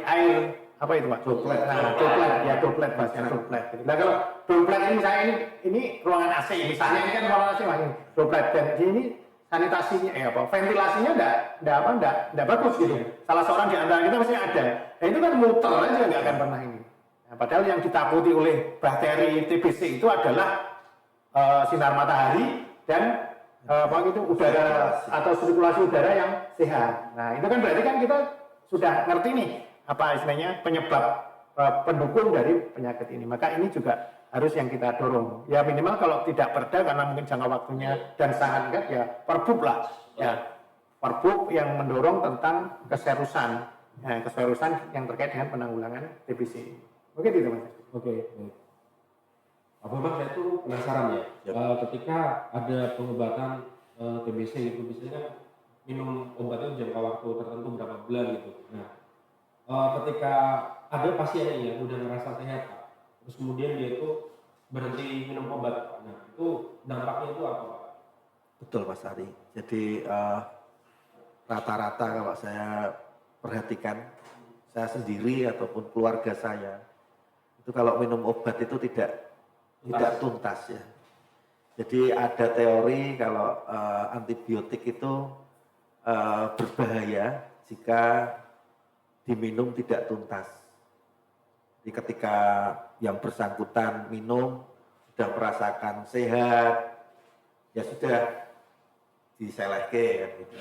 air apa itu Pak? Droplet. Nah, droplet Mas, droplet. Nah, kalau droplet ini misalnya ini ruangan AC misalnya ini kan ruangan AC Mas, ini droplet dan ini sanitasinya ventilasinya enggak bagus gitu. Salah seorang di antara kita pasti ada. Nah, itu kan muter aja enggak akan pernah ini. Nah, padahal yang ditakuti oleh bakteri TBC itu adalah sinar matahari dan udara atau sirkulasi udara yang sehat. Nah, itu kan berarti kan kita sudah ngerti nih apa istilahnya penyebab pendukung dari penyakit ini. Maka ini juga harus yang kita dorong. Ya minimal kalau tidak perda karena mungkin jangka waktunya dan sangat dekat ya perbub lah. Ya perbub yang mendorong tentang keseriusan yang terkait dengan penanggulangan TBC. Oke gitu Mas. Oke. Apa Bang, saya tuh penasaran ya. Ketika ada pengobatan TBC itu biasanya minum obatnya jangka waktu tertentu berapa bulan gitu. Nah, ketika ada pasien yang udah ngerasa sehat, terus kemudian dia itu berhenti minum obat, nah itu dampaknya itu apa Pak? Betul Mas Ari. Jadi rata-rata kalau saya perhatikan, saya sendiri ataupun keluarga saya, itu kalau minum obat itu tidak tuntas ya. Jadi ada teori kalau antibiotik itu berbahaya jika diminum tidak tuntas. Jadi ketika yang bersangkutan minum sudah merasakan sehat, ya sudah diselehke gitu.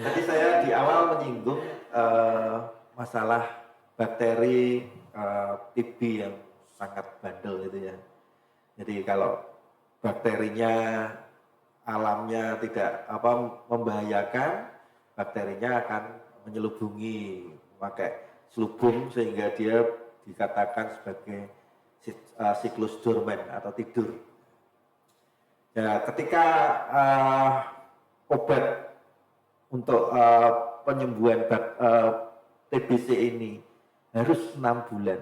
Jadi saya di awal menyinggung masalah bakteri TB yang sangat bandel gitu ya. Jadi kalau bakterinya alamnya tidak membahayakan, bakterinya akan menyelubungi pakai selubung sehingga dia dikatakan sebagai siklus dorman atau tidur. Ya, ketika obat untuk penyembuhan TBC ini harus 6 bulan.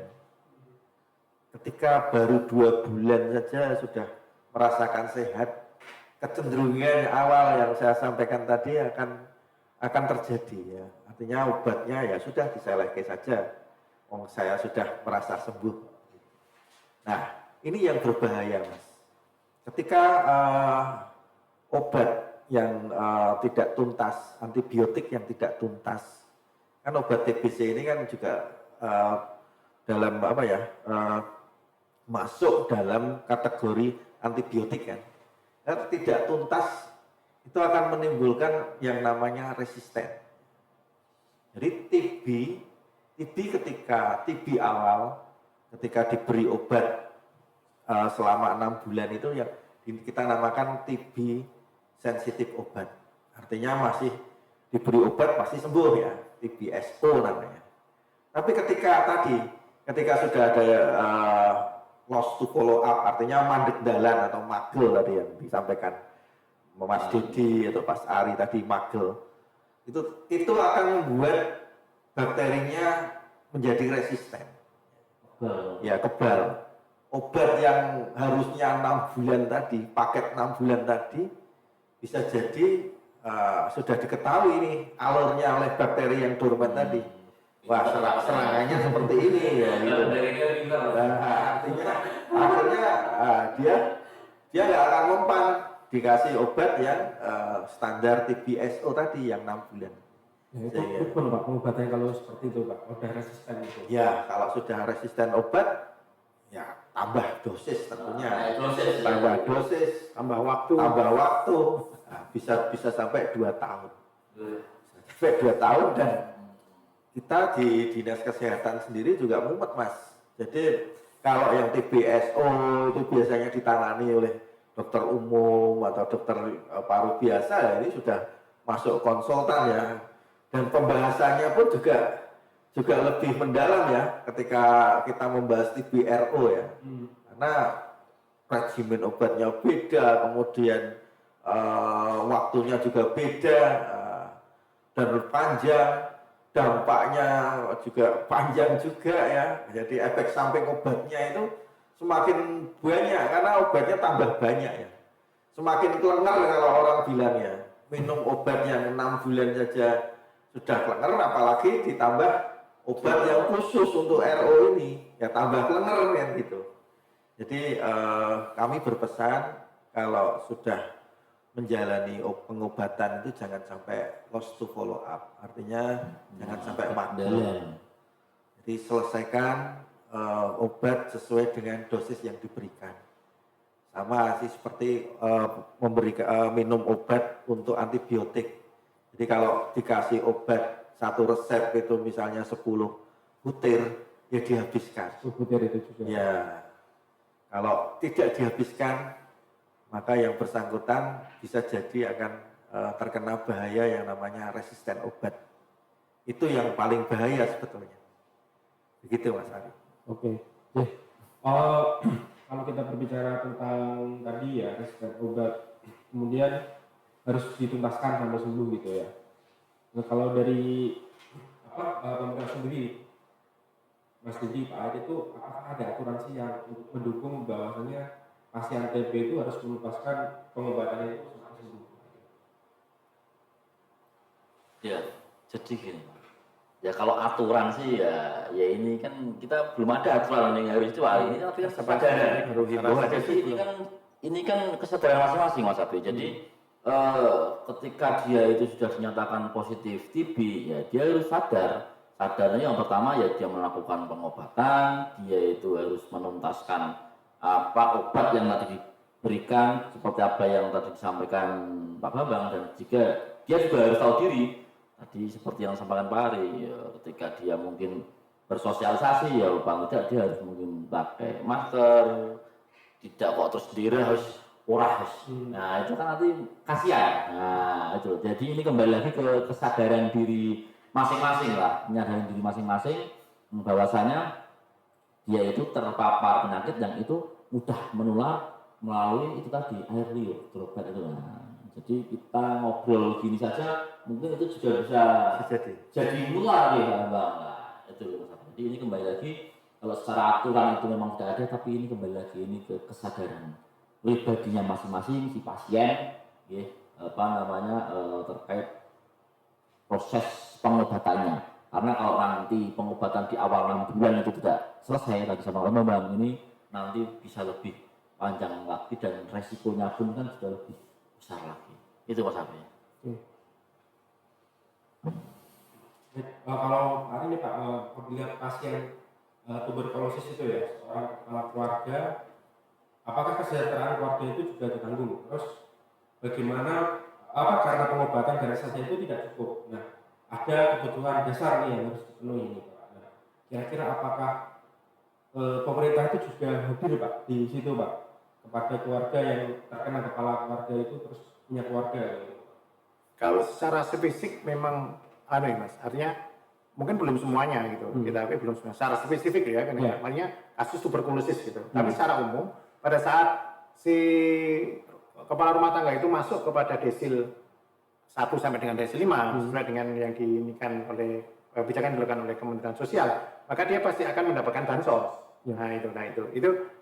Ketika baru 2 bulan saja sudah merasakan sehat, kecenderungan awal yang saya sampaikan tadi akan terjadi ya. Artinya obatnya ya sudah diselehke saja. Saya sudah merasa sembuh. Nah, ini yang berbahaya Mas. Ketika obat yang tidak tuntas, antibiotik yang tidak tuntas, kan obat TBC ini kan juga dalam masuk dalam kategori antibiotik kan. Kalau tidak tuntas itu akan menimbulkan yang namanya resisten. Jadi TB TB ketika TB awal, ketika diberi obat selama 6 bulan itu yang kita namakan TB sensitif obat. Artinya masih diberi obat pasti sembuh ya, TBSO namanya. Tapi ketika sudah ada loss to follow up, artinya mandek dalan atau magel tadi yang disampaikan Mas Didi atau Pas Ari tadi, magel, itu akan membuat bakterinya menjadi resisten. Ya, kebal. Obat yang harusnya 6 bulan tadi, paket 6 bulan tadi, bisa jadi sudah diketahui nih alurnya oleh bakteri yang dorman tadi. Wah, serangannya seperti ini ya. Gitu. Artinya dia nggak akan mempan dikasih obat yang standar TBSO tadi yang 6 bulan. Ya, itu pun Pak pengobatannya kalau seperti itu Pak, udah resisten itu. Ya, kalau sudah resisten obat, ya tambah dosis tentunya. Tambah dosis, Tambah waktu. Nah, bisa sampai 2 tahun. Sampai 2 tahun dan kita di Dinas Kesehatan sendiri juga mumet Mas. Jadi kalau yang TBSO itu biasanya ditangani oleh dokter umum atau dokter paru biasa, ya ini sudah masuk konsultan ya. Dan pembahasannya pun juga lebih mendalam ya ketika kita membahas TBRO ya. Karena regimen obatnya beda, kemudian waktunya juga beda dan panjang, dampaknya juga panjang juga ya. Jadi efek samping obatnya itu semakin banyak karena obatnya tambah banyak ya. Semakin kelengar kalau orang bilang ya. Minum obat yang 6 bulan saja sudah kelengar, apalagi ditambah obat yang khusus untuk RO ini, ya tambah kelengar kan gitu. Jadi kami berpesan kalau sudah menjalani pengobatan itu jangan sampai lost to follow up, artinya jangan sampai magel. Jadi selesaikan obat sesuai dengan dosis yang diberikan. Sama sih seperti minum obat untuk antibiotik. Jadi kalau dikasih obat 1 resep itu misalnya 10 butir, ya dihabiskan. 10 butir itu juga. Ya, kalau tidak dihabiskan, maka yang bersangkutan bisa jadi akan terkena bahaya yang namanya resisten obat. Itu yang paling bahaya sebetulnya. Begitu Mas Ari. Oke. Kalau kita berbicara tentang tadi ya resisten obat, kemudian harus dituntaskan sampai sembuh gitu ya. Nah kalau dari pemerintah sendiri, Mas Didi, Pak Adi itu apakah ada asuransi yang mendukung bahwasanya pasien TB itu harus menuntaskan pengobatannya itu sampai sembuh? Ya, jadi gini. Ya kalau aturan sih ya ini kan kita belum ada aturan yang harus jual ini, tapi kan kesadaran. Jadi ini kan kesadaran masing-masing Mas Abi. Jadi ketika dia itu sudah dinyatakan positif TB, ya dia harus sadar. Sadarnya yang pertama ya dia melakukan pengobatan, dia itu harus menuntaskan obat yang tadi diberikan, seperti apa yang tadi disampaikan Pak Bambang, dan juga dia juga harus tahu diri. Tadi seperti yang disampaikan Pak Ari, ya, ketika dia mungkin bersosialisasi ya paling tidak dia harus mungkin pakai masker, tidak kok terus sendiri harus uras. Nah itu kan nanti kasihan. Nah itu. Jadi ini kembali lagi ke kesadaran diri masing-masing lah, menyadari diri masing-masing bahwasanya dia itu terpapar penyakit yang itu mudah menular melalui itu tadi air liur, droplet itu. Nah, jadi kita ngobrol gini saja mungkin itu juga bisa jadi menular ya Bang. Nah, itu. Jadi ini kembali lagi kalau secara aturan itu memang sudah ada, tapi ini kembali lagi ini ke kesadaran pribadinya masing-masing si pasien, ya, terkait proses pengobatannya. Karena kalau nanti pengobatan di awal 6 bulan itu tidak selesai tadi sama Bang, ini nanti bisa lebih panjang lagi dan resikonya pun kan sudah lebih besar lagi. Itu Mas Abi. Kalau hari ini Pak, melihat pasien tuberkulosis itu ya, seorang kepala keluarga, apakah kesejahteraan keluarga itu juga ditanggung? Terus bagaimana, karena pengobatan dari saja itu tidak cukup. Nah, ada kebutuhan dasar nih yang harus dipenuhi ini Pak. Nah, Kira-kira apakah pemerintah itu juga hadir Pak di situ Pak kepada keluarga yang terkena kepala keluarga itu terus punya keluarga gitu. Kalau secara spesifik memang ada ya Mas, artinya mungkin belum semuanya gitu, kita akui belum semua secara spesifik ya, kan namanya kasus tuberkulosis gitu. Tapi secara umum pada saat si kepala rumah tangga itu masuk kepada desil 1 sampai dengan desil 5 sesuai dengan yang diinikan oleh kebijakan dilakukan oleh Kementerian Sosial, maka dia pasti akan mendapatkan bansos. Nah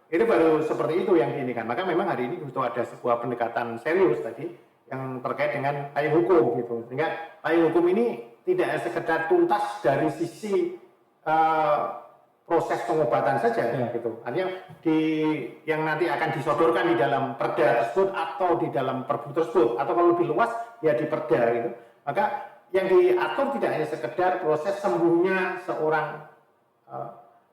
itu baru seperti itu yang diinikan. Maka memang hari ini butuh ada sebuah pendekatan serius tadi yang terkait dengan payung hukum gitu. Sehingga payung hukum ini tidak sekedar tuntas dari sisi proses pengobatan saja gitu. Artinya yang nanti akan disodorkan di dalam perda tersebut atau di dalam perbu tersebut atau kalau lebih luas ya di perda gitu. Maka yang diatur tidak hanya sekedar proses sembuhnya seorang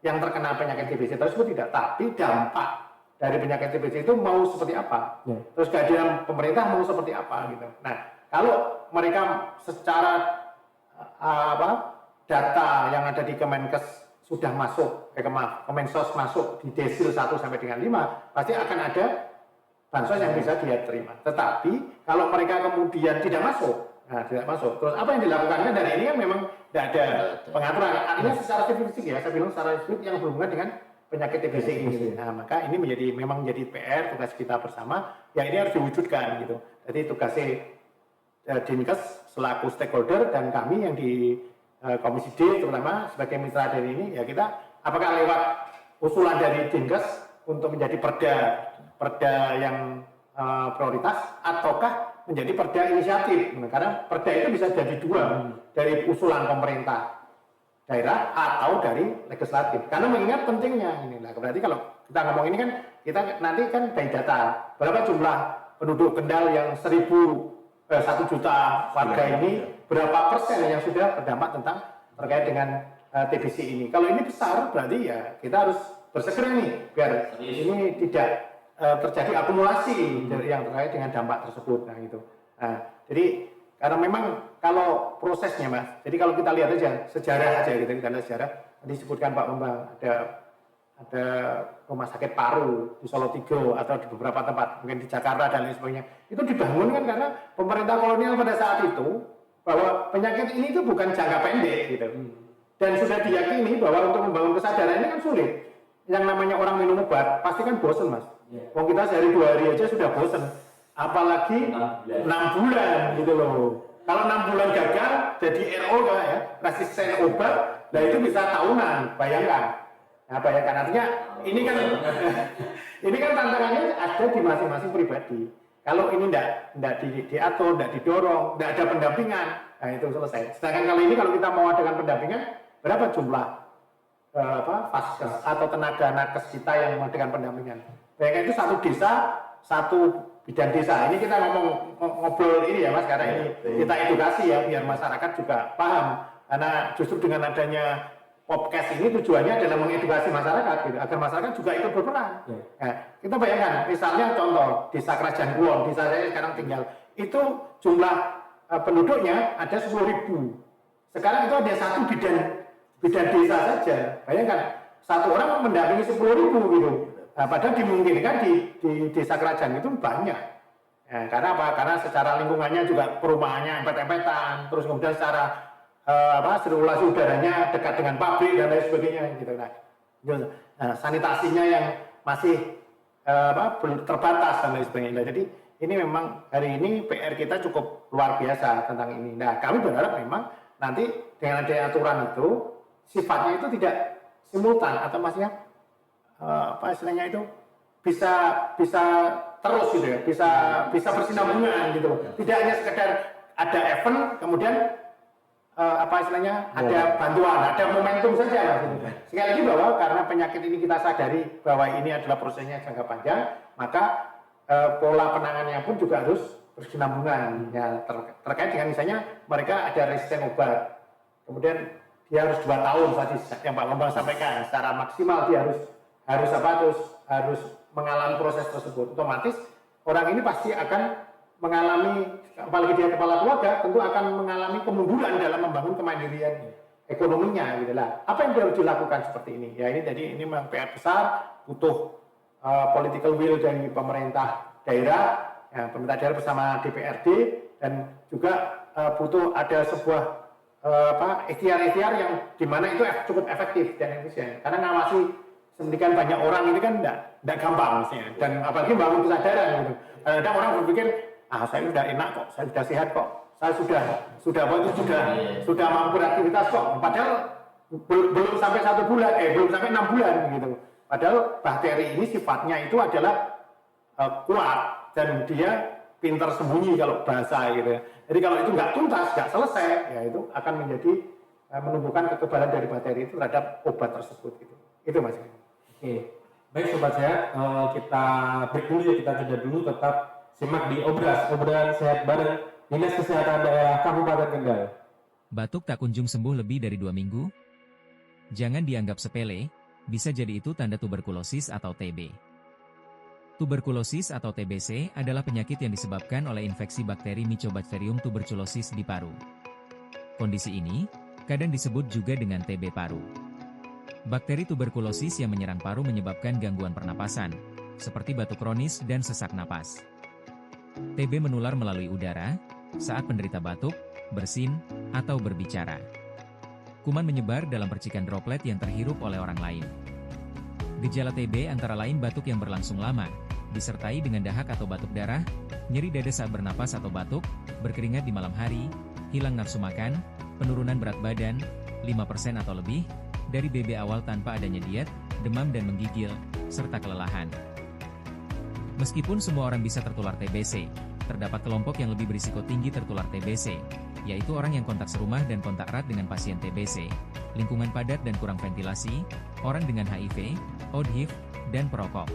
yang terkena penyakit TBC tersebut tidak, tapi dampak dari penyakit TBC itu mau seperti apa, terus kehadiran pemerintah mau seperti apa gitu. Nah kalau mereka secara data yang ada di Kemenkes sudah masuk, Kemensos masuk di desil 1 sampai dengan 5, pasti akan ada bansos yang bisa dia terima. Tetapi kalau mereka kemudian tidak masuk, terus apa yang dilakukan kan dari ini kan memang tidak ada pengaturan. Artinya secara spesifik ya, saya bilang secara spesifik yang berhubungan dengan penyakit TBC ini. Nah, maka ini memang menjadi PR tugas kita bersama yang ini harus diwujudkan gitu. Jadi tugasnya Dinkes selaku stakeholder dan kami yang di Komisi D terutama sebagai mitra dari ini ya kita apakah lewat usulan dari Dinkes untuk menjadi perda yang prioritas ataukah menjadi perda inisiatif, karena perda itu bisa jadi dua, dari usulan pemerintah daerah atau dari legislatif. Karena mengingat pentingnya ini, nah berarti kalau kita ngomong ini kan kita nanti kan dari data berapa jumlah penduduk Kendal yang 1 juta warga ini, berapa persen yang sudah berdampak terkait dengan TBC ini. Kalau ini besar berarti ya kita harus bersegera nih biar ini tidak terjadi akumulasi yang terkait dengan dampak tersebut. Nah itu. Nah, jadi karena memang kalau prosesnya Mas, jadi kalau kita lihat aja sejarah aja gitu, kita lihat sejarah. Tadi disebutkan Pak Bambang ada rumah sakit paru di Solo Tigo atau di beberapa tempat, mungkin di Jakarta dan lain sebagainya. Itu dibangun kan karena pemerintah kolonial pada saat itu bahwa penyakit ini itu bukan jangka pendek gitu. Dan sudah diyakini bahwa untuk membangun kesadaran ini kan sulit. Yang namanya orang minum obat pasti kan bosen Mas. Wong kita sehari 2 hari aja sudah bosen, apalagi 6 bulan gitu loh. Kalau 6 bulan gagal jadi RO ya, resisten obat, nah itu bisa tahunan, bayangkan. Nah bayangkan artinya ini kan tantangannya ada di masing-masing pribadi. Kalau ini tidak diatur, tidak didorong, tidak ada pendampingan, nah itu selesai. Sedangkan kali ini kalau kita mau adakan pendampingan, berapa jumlah vaskes atau tenaga nakes kita yang mengadakan pendampingan? Bayangkan itu satu desa, satu bidan desa. Ini kita ngobrol ini ya Mas, karena ini kita edukasi ya, biar masyarakat juga paham. Karena justru dengan adanya podcast ini tujuannya adalah mengedukasi masyarakat, gitu, agar masyarakat juga ikut berperan. Nah, kita bayangkan, misalnya contoh desa Kerajaan Kulon, desa saya sekarang tinggal, itu jumlah penduduknya ada 10.000. Sekarang itu ada satu bidan desa saja. Bayangkan, satu orang mendampingi 10.000 gitu. Nah, padahal dimungkinkan di desa kerajaan itu banyak. Nah, karena apa? Karena secara lingkungannya juga perumahannya empet-empetan, terus kemudian secara sirkulasi udaranya dekat dengan pabrik dan lain sebagainya gitu. Nah, sanitasinya yang masih terbatas dan lain sebagainya. Jadi ini memang hari ini PR kita cukup luar biasa tentang ini. Nah, kami berharap memang nanti dengan adanya aturan itu sifatnya itu tidak simultan atau maksudnya istilahnya itu bisa terus gitu ya, bisa bersinambungan gitu. Tidak hanya sekedar ada event kemudian ada bantuan, ada momentum saja gitu. Sekali lagi bahwa karena penyakit ini kita sadari bahwa ini adalah prosesnya jangka panjang, maka pola penanganannya pun juga harus bersinambungan ya, terkait dengan misalnya mereka ada resisten obat, kemudian dia harus 2 tahun tadi yang Pak Bambang sampaikan secara maksimal dia harus mengalami proses tersebut. Otomatis orang ini pasti akan mengalami, apalagi dia kepala keluarga, tentu akan mengalami kemunduran dalam membangun kemandirian ekonominya gitu lah. Apa yang harus dilakukan seperti ini? Ya ini jadi ini memang PR besar, butuh political will dari pemerintah daerah, ya, pemerintah daerah bersama DPRD, dan juga butuh ada sebuah ikhtiar-ikhtiar yang dimana itu cukup efektif dan efisien. Karena ngawasi sedemikian banyak orang ini kan tidak gampang mestinya, dan apalagi bangun kesadaran gitu. Kadang orang berpikir, saya sudah enak kok, saya sudah sehat kok, saya sudah mampu beraktivitas kok. Padahal belum sampai 1 bulan, belum sampai 6 bulan gitu. Padahal bakteri ini sifatnya itu adalah kuat dan dia pintar sembunyi kalau bahasa gitu ya. Jadi kalau itu nggak tuntas, nggak selesai, ya itu akan menjadi menumbuhkan kekebalan dari bakteri itu terhadap obat tersebut gitu. Itu Mas. Oke, baik Sobat Sehat, kita break dulu ya, kita jeda dulu, tetap simak di obrolan sehat bareng Dinas Kesehatan Daerah Kabupaten Kendal. Batuk tak kunjung sembuh lebih dari 2 minggu? Jangan dianggap sepele, bisa jadi itu tanda tuberkulosis atau TB. Tuberkulosis atau TBC adalah penyakit yang disebabkan oleh infeksi bakteri Mycobacterium tuberculosis di paru. Kondisi ini kadang disebut juga dengan TB paru. Bakteri tuberkulosis yang menyerang paru menyebabkan gangguan pernapasan, seperti batuk kronis dan sesak napas. TB menular melalui udara, saat penderita batuk, bersin, atau berbicara. Kuman menyebar dalam percikan droplet yang terhirup oleh orang lain. Gejala TB antara lain batuk yang berlangsung lama, disertai dengan dahak atau batuk darah, nyeri dada saat bernapas atau batuk, berkeringat di malam hari, hilang nafsu makan, penurunan berat badan, 5% atau lebih, dari BB awal tanpa adanya diet, demam dan menggigil, serta kelelahan. Meskipun semua orang bisa tertular TBC, terdapat kelompok yang lebih berisiko tinggi tertular TBC, yaitu orang yang kontak serumah dan kontak erat dengan pasien TBC, lingkungan padat dan kurang ventilasi, orang dengan HIV, ODHIV, dan perokok.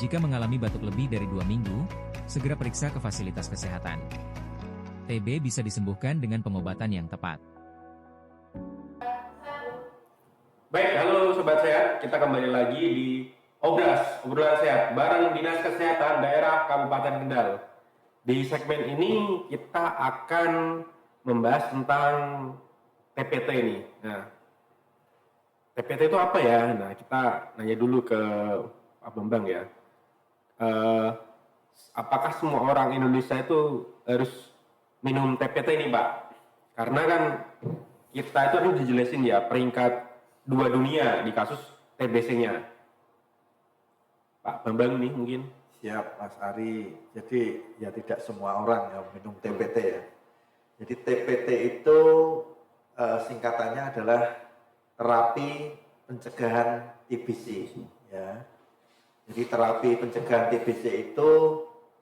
Jika mengalami batuk lebih dari 2 minggu, segera periksa ke fasilitas kesehatan. TB bisa disembuhkan dengan pengobatan yang tepat. Baik, halo Sobat Sehat, kita kembali lagi di obrolan sehat bareng Dinas Kesehatan Daerah Kabupaten Kendal. Di segmen ini kita akan membahas tentang TPT ini. Nah, TPT itu apa ya? Nah, kita nanya dulu ke Pak Bambang ya. Apakah semua orang Indonesia itu harus minum TPT ini, Pak? Karena kan kita itu harus dijelasin ya peringkat 2 dunia di kasus TBC-nya. Pak Bambang nih mungkin. Siap Mas Ari, jadi ya tidak semua orang yang minum TPT ya. Jadi TPT itu singkatannya adalah terapi pencegahan TBC ya. Jadi terapi pencegahan TBC itu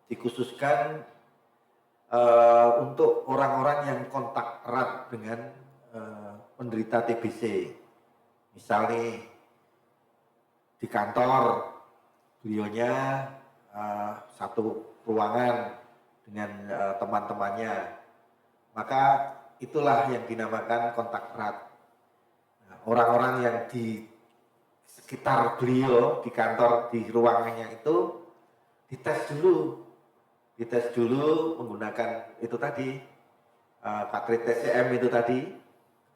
dikhususkan untuk orang-orang yang kontak erat dengan penderita TBC. Misalnya di kantor beliaunya satu ruangan dengan teman-temannya, maka itulah yang dinamakan kontak erat. Nah, orang-orang yang di sekitar beliau di kantor di ruangannya itu dites dulu menggunakan itu tadi cartridge TCM itu tadi,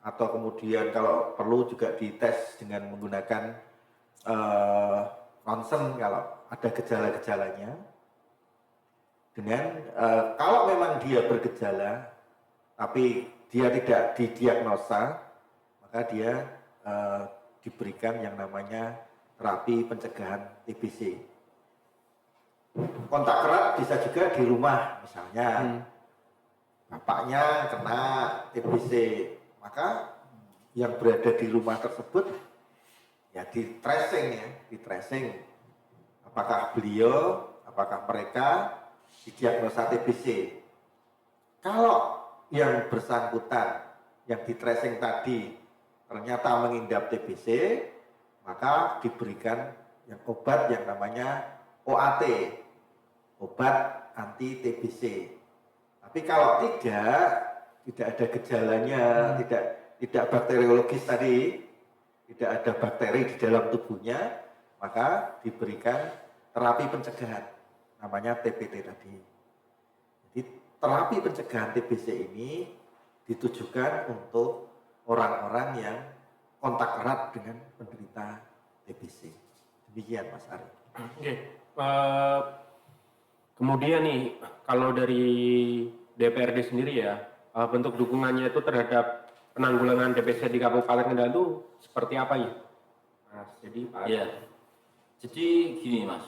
atau kemudian kalau perlu juga dites dengan menggunakan ronsen kalau ada gejala-gejalanya. Dengan kalau memang dia bergejala tapi dia tidak didiagnosa, maka dia diberikan yang namanya terapi pencegahan TBC. Kontak erat bisa juga di rumah, misalnya bapaknya kena TBC, maka yang berada di rumah tersebut ya di tracing apakah mereka didiagnosa TBC. Kalau yang bersangkutan yang di tracing tadi ternyata mengidap TBC, maka diberikan yang obat yang namanya OAT, obat anti TBC. Tapi kalau tidak ada gejalanya, tidak bakteriologis tadi, tidak ada bakteri di dalam tubuhnya, maka diberikan terapi pencegahan, namanya TPT tadi. Jadi terapi pencegahan TBC ini ditujukan untuk orang-orang yang kontak erat dengan penderita TBC. Demikian Mas Ari. Oke. Kemudian nih, kalau dari DPRD sendiri ya, bentuk dukungannya itu terhadap penanggulangan TBC di Kabupaten Kendal itu seperti apa ya? Mas, jadi Pak. Ya, jadi gini Mas,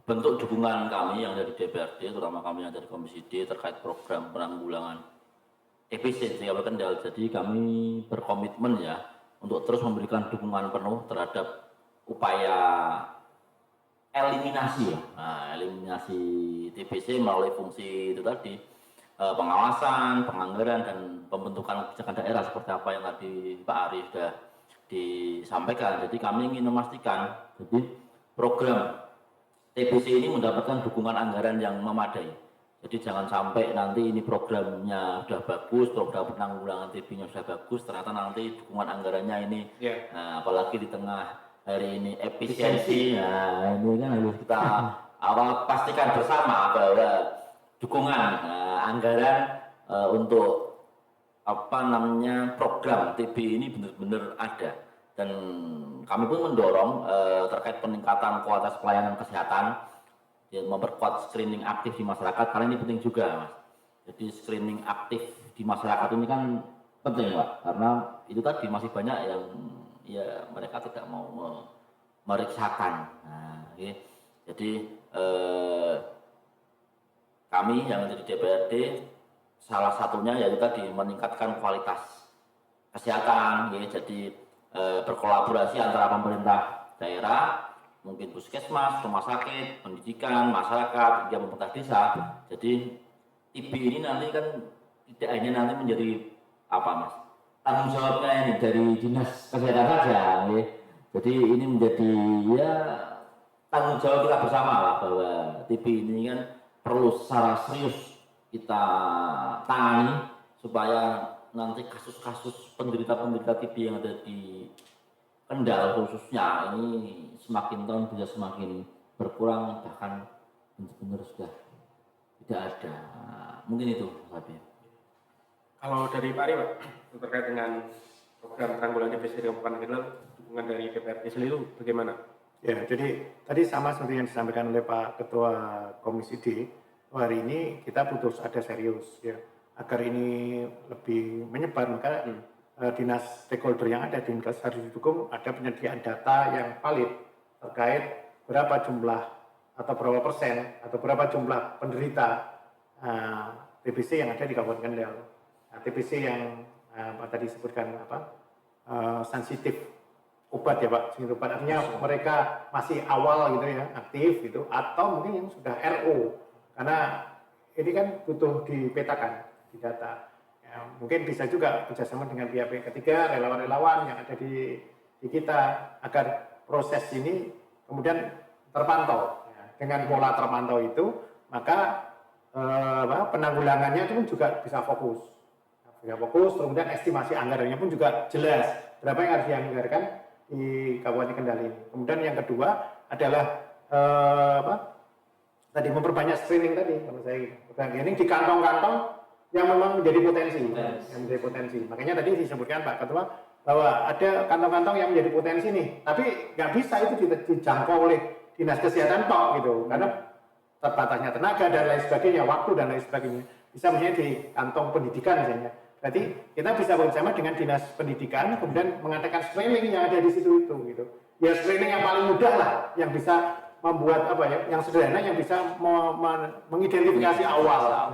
bentuk dukungan kami yang dari DPRD, terutama kami yang dari Komisi D terkait program penanggulangan TBC di Kabupaten Kendal. Jadi kami berkomitmen ya untuk terus memberikan dukungan penuh terhadap upaya eliminasi ya, eliminasi TBC melalui fungsi itu tadi, pengawasan, penganggaran dan pembentukan kebijakan daerah seperti apa yang tadi Pak Ari sudah disampaikan. Jadi kami ingin memastikan jadi program TBC ini mendapatkan dukungan anggaran yang memadai. Jadi jangan sampai nanti ini programnya sudah bagus, program penanggulangan TB-nya sudah bagus, ternyata nanti dukungan anggarannya ini, apalagi di tengah hari ini efisiensi, nah ini kan harus kita pastikan bersama bahwa dukungan anggaran untuk program TB ini benar-benar ada, dan kami pun mendorong terkait peningkatan kualitas pelayanan kesehatan, memperkuat screening aktif di masyarakat karena ini penting juga Mas. Jadi screening aktif di masyarakat ini kan penting Pak, karena itu tadi masih banyak yang ya mereka tidak mau memeriksakan. Nah, jadi kami yang dari DPRD salah satunya yaitu tadi meningkatkan kualitas kesehatan. Jadi berkolaborasi antara pemerintah daerah, mungkin puskesmas, rumah sakit, pendidikan, masyarakat, hingga pemerintah desa. Jadi TB ini nanti kan tidak hanya nanti menjadi Mas, tanggung jawabnya ini dari dinas kesehatan saja, ya. Jadi ini menjadi ya tanggung jawab kita bersama lah, bahwa TB ini kan perlu secara serius kita tangani supaya nanti kasus-kasus penderita TB yang ada di Kendal khususnya ini semakin tahun bisa semakin berkurang, bahkan benar-benar sudah tidak ada. Mungkin itu Mas. Kalau dari Pak Ari Pak, terkait dengan program penanggulangan TBC di Kabupaten Kendal, dukungan dari DPRD sendiri bagaimana? Ya, jadi tadi sama seperti yang disampaikan oleh Pak Ketua Komisi D, hari ini kita butuh ada serius ya, agar ini lebih menyebar, maka dinas stakeholder yang ada di Dinkes harus didukung ada penyediaan data yang valid terkait berapa jumlah atau berapa persen atau berapa jumlah penderita TBC yang ada di Kabupaten Kendal. TBC yang Pak tadi sebutkan sensitif obat ya Pak, sensitif obat artinya mereka masih awal gitu ya, aktif gitu, atau mungkin yang sudah RO, karena ini kan butuh dipetakan di data. Ya, mungkin bisa juga bekerjasama dengan pihak-pihak ketiga, relawan-relawan yang ada di kita, agar proses ini kemudian terpantau. Ya, dengan pola terpantau itu, maka penanggulangannya itu pun juga bisa fokus. Kemudian estimasi anggarannya pun juga jelas berapa yang harus dianggarkan di Kabupaten Kendal ini. Kemudian yang kedua adalah tadi memperbanyak screening tadi, kalau saya ini di kantong-kantong yang memang menjadi potensi. Makanya tadi disebutkan Pak Ketua bahwa ada kantong-kantong yang menjadi potensi nih, tapi nggak bisa itu dijangkau oleh dinas kesehatan gitu, karena terbatasnya tenaga dan lain sebagainya, waktu dan lain sebagainya. Bisa misalnya di kantong pendidikan misalnya. Berarti kita bisa bersama dengan dinas pendidikan, kemudian mengadakan screening yang ada di situ itu gitu. Ya screening yang paling mudah lah, yang bisa membuat yang sederhana, yang bisa mengidentifikasi awal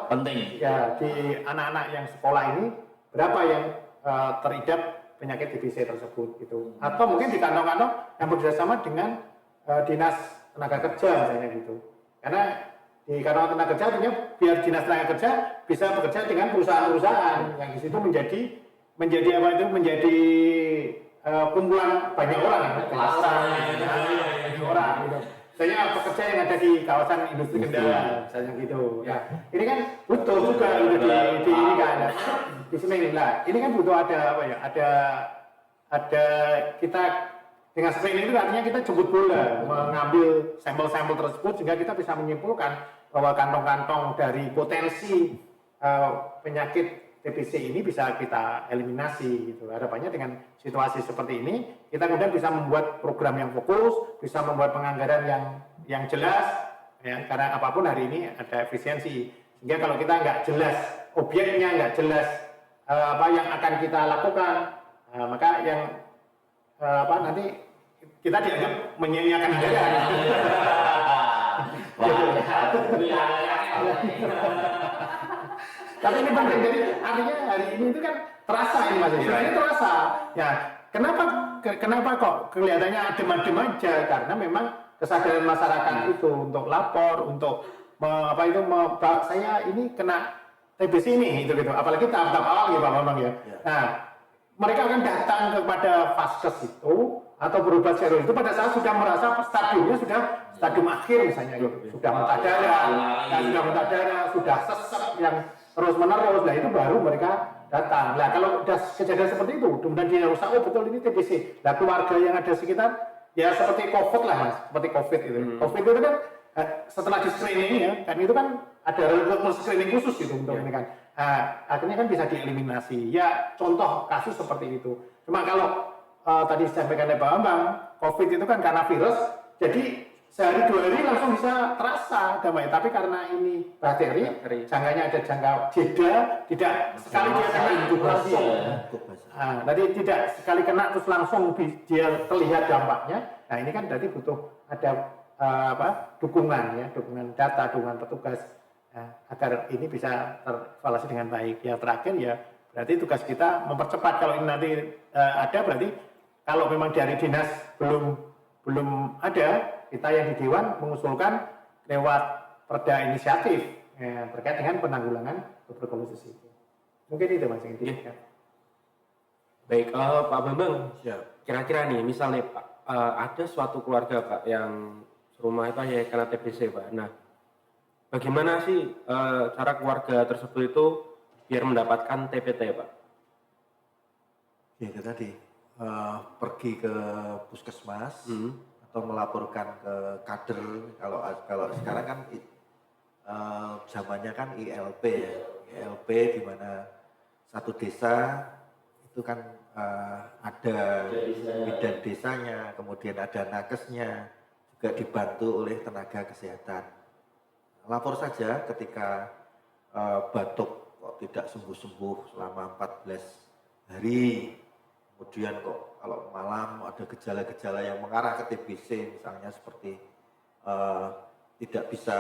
penting ya di anak-anak yang sekolah ini berapa yang teridap penyakit TBC tersebut gitu. Atau mungkin di kantong-kantong yang bekerjasama dengan dinas tenaga kerja misalnya gitu. Karena di kantong tenaga kerja artinya biar dinas tenaga kerja bisa bekerja dengan perusahaan-perusahaan yang di situ menjadi kumpulan banyak orang gitu. Misalnya pekerja yang ada di kawasan industri Kendal misalnya gitu. Ya, ini kan butuh juga gitu di ini kan di sini lah. Ini kan butuh ada kita dengan screening itu artinya kita jemput bola, mengambil sampel-sampel tersebut sehingga kita bisa menyimpulkan bahwa kantong-kantong dari potensi penyakit TBC ini bisa kita eliminasi gitu. Harapannya dengan situasi seperti ini kita kemudian bisa membuat program yang fokus, bisa membuat penganggaran yang jelas ya, karena apapun hari ini ada efisiensi. Sehingga kalau kita nggak jelas objeknya, nggak jelas apa yang akan kita lakukan, maka yang nanti kita dianggap menyia-nyiakan anggaran. Tapi ini penting, jadi artinya hari ini itu kan terasa ini Mas, ini terasa. Ya, kenapa kok kelihatannya adem-adem aja? Karena memang kesadaran masyarakat itu untuk lapor, untuk saya ini kena TBC ini gitu. Apalagi tahap-tahap awal ya Pak Bambang ya. Nah, mereka akan datang kepada Vaskes itu atau berobat serius itu pada saat sudah merasa stadiumnya sudah stadium akhir misalnya gitu. Sudah muntah darah, sudah sesek yang terus menerus, nah itu baru mereka datang. Nah kalau udah kejadian seperti itu, kemudian dia rusak, oh betul ini TBC. Nah keluarga yang ada sekitar, ya seperti COVID lah Mas, seperti COVID itu. COVID itu kan setelah di screening ya, kan itu kan ada screening khusus gitu untuk ini kan. Nah, akhirnya kan bisa dieliminasi. Ya contoh kasus seperti itu. Cuma kalau tadi disampaikan oleh Pak Bambang, COVID itu kan karena virus, jadi sehari 2 hari langsung bisa terasa damai. Tapi karena ini bakteri, jangkanya ada jangka jeda, tidak sekali dia kena inkubasi. Nah, tadi tidak sekali kena terus langsung dia terlihat dampaknya. Nah ini kan berarti butuh ada dukungan ya, dukungan data, dukungan petugas agar ini bisa terevaluasi dengan baik. Ya terakhir ya berarti tugas kita mempercepat. Kalau ini nanti ada berarti kalau memang dari dinas belum ada, kita yang di Dewan mengusulkan lewat perda inisiatif terkait dengan penanggulangan tuberkulosis itu. Mungkin itu Mas yang intinya. Baik, Pak Bambang, kira-kira nih misalnya Pak, ada suatu keluarga Pak yang rumah itu hanya kena TBC Pak. Nah, bagaimana sih cara keluarga tersebut itu biar mendapatkan TPT Pak? Ya itu tadi, pergi ke puskesmas, atau melaporkan ke kader. Kalau sekarang kan zamannya kan ILP ya, ILP di mana satu desa itu kan ada bidan desanya, kemudian ada nakesnya, juga dibantu oleh tenaga kesehatan. Lapor saja ketika batuk kok tidak sembuh-sembuh selama 14 hari, kemudian kok kalau malam ada gejala-gejala yang mengarah ke TBC, misalnya seperti tidak bisa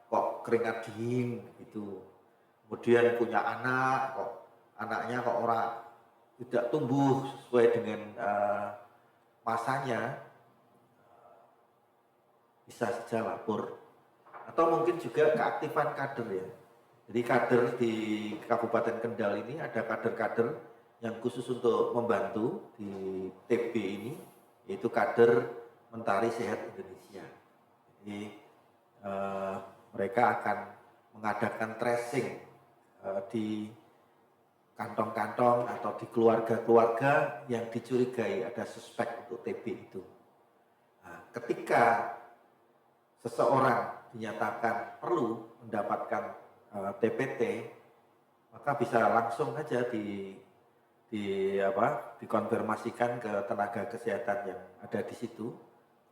kok keringat dingin gitu. Kemudian punya anak, kok anaknya kok orang tidak tumbuh sesuai dengan masanya, bisa saja lapor. Atau mungkin juga keaktifan kader ya. Jadi kader di Kabupaten Kendal ini ada kader-kader yang khusus untuk membantu di TB ini, yaitu kader Mentari Sehat Indonesia. Jadi mereka akan mengadakan tracing di kantong-kantong atau di keluarga-keluarga yang dicurigai ada suspek untuk TB itu. Nah, ketika seseorang dinyatakan perlu mendapatkan TPT, maka bisa langsung saja dikonfirmasikan ke tenaga kesehatan yang ada di situ.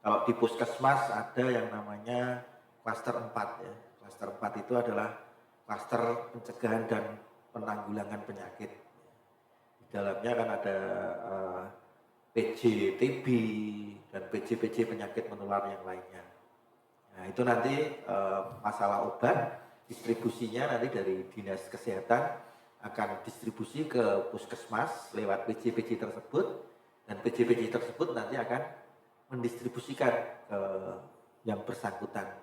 Kalau di puskesmas ada yang namanya klaster 4 ya. Klaster 4 itu adalah klaster pencegahan dan penanggulangan penyakit. Di dalamnya kan ada PJ TB dan PJ penyakit menular yang lainnya. Nah itu nanti masalah obat, distribusinya nanti dari Dinas Kesehatan akan distribusi ke puskesmas lewat PJ tersebut, dan PJ tersebut nanti akan mendistribusikan ke yang bersangkutan.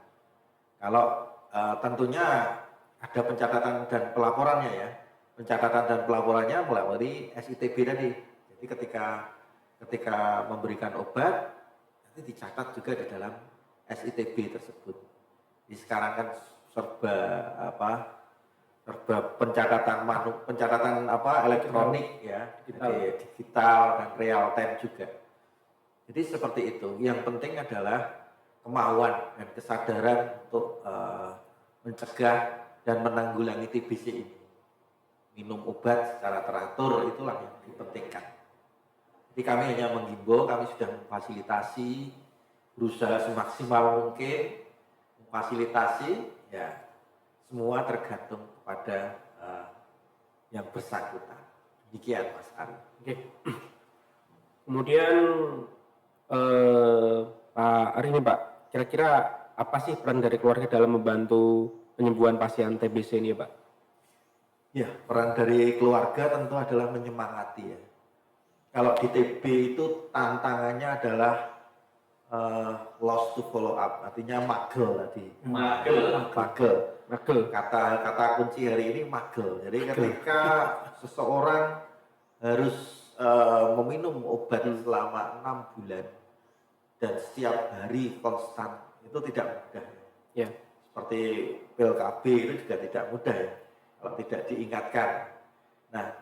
Kalau tentunya ada pencatatan dan pelaporannya ya, pencatatan dan pelaporannya melalui SITB tadi. Jadi ketika memberikan obat nanti dicatat juga di dalam SITB tersebut. Jadi sekarang kan serba pencatatan elektronik ya, digital dan real time juga. Jadi seperti itu. Yang penting adalah kemauan dan kesadaran untuk mencegah dan menanggulangi TBC ini. minum obat secara teratur, itulah yang dipentingkan. Jadi kami hanya menghimbau, kami sudah memfasilitasi, berusaha semaksimal mungkin memfasilitasi, ya semua tergantung kepada yang bersangkutan. Demikian Mas Ari. Oke. Kemudian Pak Ari ini Pak, kira-kira apa sih peran dari keluarga dalam membantu penyembuhan pasien TBC ini Pak? Ya, peran dari keluarga tentu adalah menyemangati ya. Kalau di TB itu tantangannya adalah lost to follow up, artinya magel tadi. Magel. Kata kunci hari ini magel. Jadi ketika seseorang harus meminum obat selama 6 bulan dan setiap hari konstan, itu tidak mudah. Ya. Seperti pil KB itu juga tidak mudah ya, kalau tidak diingatkan. Nah,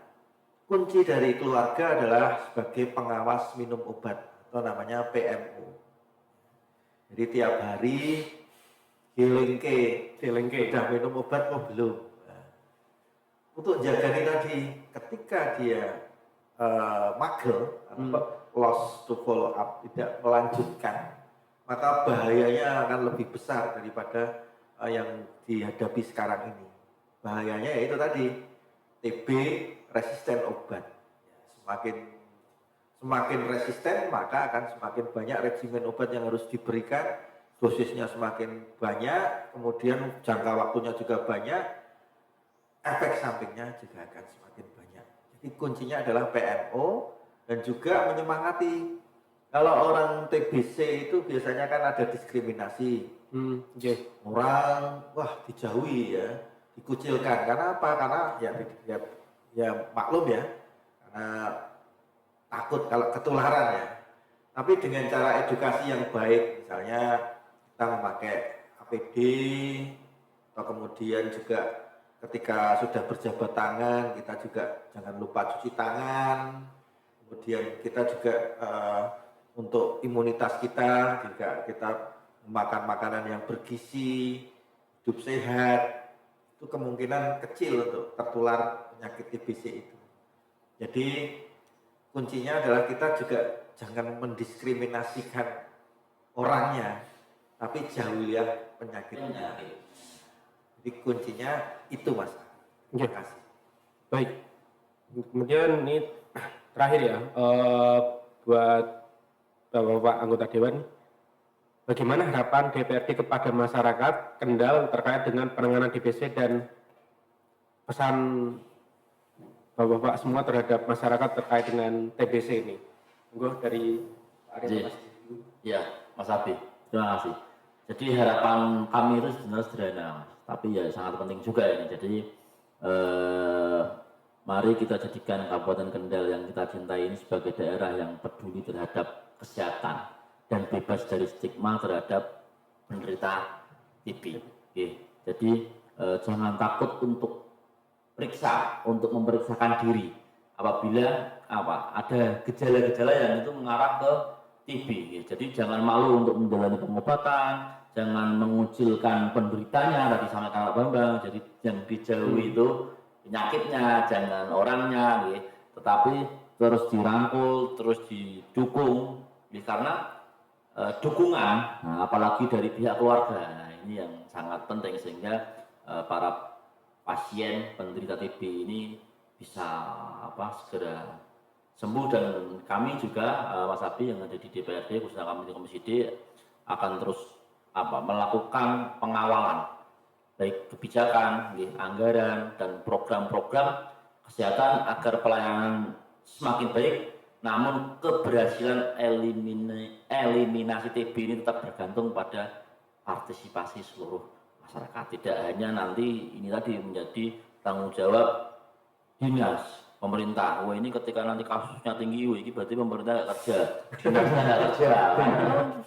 kunci dari keluarga adalah sebagai pengawas minum obat atau namanya PMO. Jadi tiap hari healing ke sudah minum obat atau belum. Nah, untuk jaga ini tadi, ketika dia magel atau lost to follow up, tidak melanjutkan, maka bahayanya akan lebih besar daripada yang dihadapi sekarang ini. Bahayanya yaitu tadi TB resisten obat. Semakin resisten, maka akan semakin banyak regimen obat yang harus diberikan, dosisnya semakin banyak, kemudian jangka waktunya juga banyak, efek sampingnya juga akan semakin banyak. Jadi kuncinya adalah PMO dan juga menyemangati. Kalau orang TBC itu biasanya kan ada diskriminasi. Orang dijauhi ya, dikucilkan. Karena apa? Karena ya maklum ya, karena takut kalau ketularan ya. Tapi dengan cara edukasi yang baik, misalnya kita memakai APD, atau kemudian juga ketika sudah berjabat tangan, kita juga jangan lupa cuci tangan. Kemudian kita juga untuk imunitas kita juga kita makan makanan yang bergizi, hidup sehat, itu kemungkinan kecil untuk tertular penyakit TBC itu. Jadi kuncinya adalah kita juga jangan mendiskriminasikan orangnya, tapi jauhilah penyakitnya. Jadi kuncinya itu Mas. Terima kasih. Baik. Kemudian ini terakhir ya, buat Bapak anggota Dewan, bagaimana harapan DPRD kepada masyarakat Kendal terkait dengan penanganan DBC dan pesan Bapak-bapak semua terhadap masyarakat terkait dengan TBC ini? Gue dari Pak Ari. Ya, Mas Abi, terima kasih. Jadi harapan kami itu sebenarnya sederhana, tapi ya sangat penting juga ini. Jadi mari kita jadikan Kabupaten Kendal yang kita cintai ini sebagai daerah yang peduli terhadap kesehatan dan bebas dari stigma terhadap penderita TB. Oke. Jadi jangan takut untuk memeriksakan diri apabila ada gejala-gejala yang itu mengarah ke TB. Jadi jangan malu untuk menjalani pengobatan, jangan mengucilkan penderitanya tadi sama Kak Bambang. Jadi yang dijauhi itu penyakitnya, jangan orangnya, tetapi terus dirangkul, terus didukung, karena dukungan, apalagi dari pihak keluarga, ini yang sangat penting sehingga para pasien penderita TB ini bisa segera sembuh. Dan kami juga Mas Abi yang ada di DPRD khususnya kami di Komisi D akan terus melakukan pengawalan baik kebijakan, anggaran dan program-program kesehatan agar pelayanan semakin baik, namun keberhasilan eliminasi TB ini tetap bergantung pada partisipasi seluruh masyarakat. Tidak hanya nanti ini tadi menjadi tanggung jawab dinas pemerintah. Wah, ini ketika nanti kasusnya tinggi, ini berarti pemerintah nggak kerja, dinasnya nggak kerja.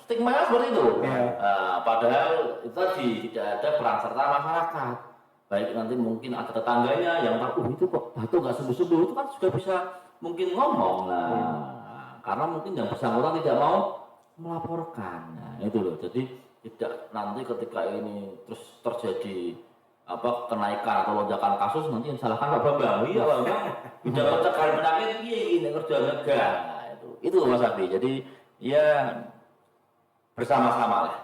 Stigma seperti itu. Padahal itu tadi tidak ada peran serta masyarakat. Baik nanti mungkin ada tetangganya yang tahu itu kok batuk nggak sembuh-sembuh, itu kan juga bisa mungkin ngomong lah. Karena mungkin yang bersangkutan tidak mau melaporkan. Nah, itu loh. Jadi tidak nanti ketika ini terus terjadi kenaikan atau lonjakan kasus nanti yang salahkan Pak Bambang. Iya Pak Bambang, udah pencegahan penyakit ini kerja negara. Nah, itu Mas Abdi. Jadi ya bersama-sama lah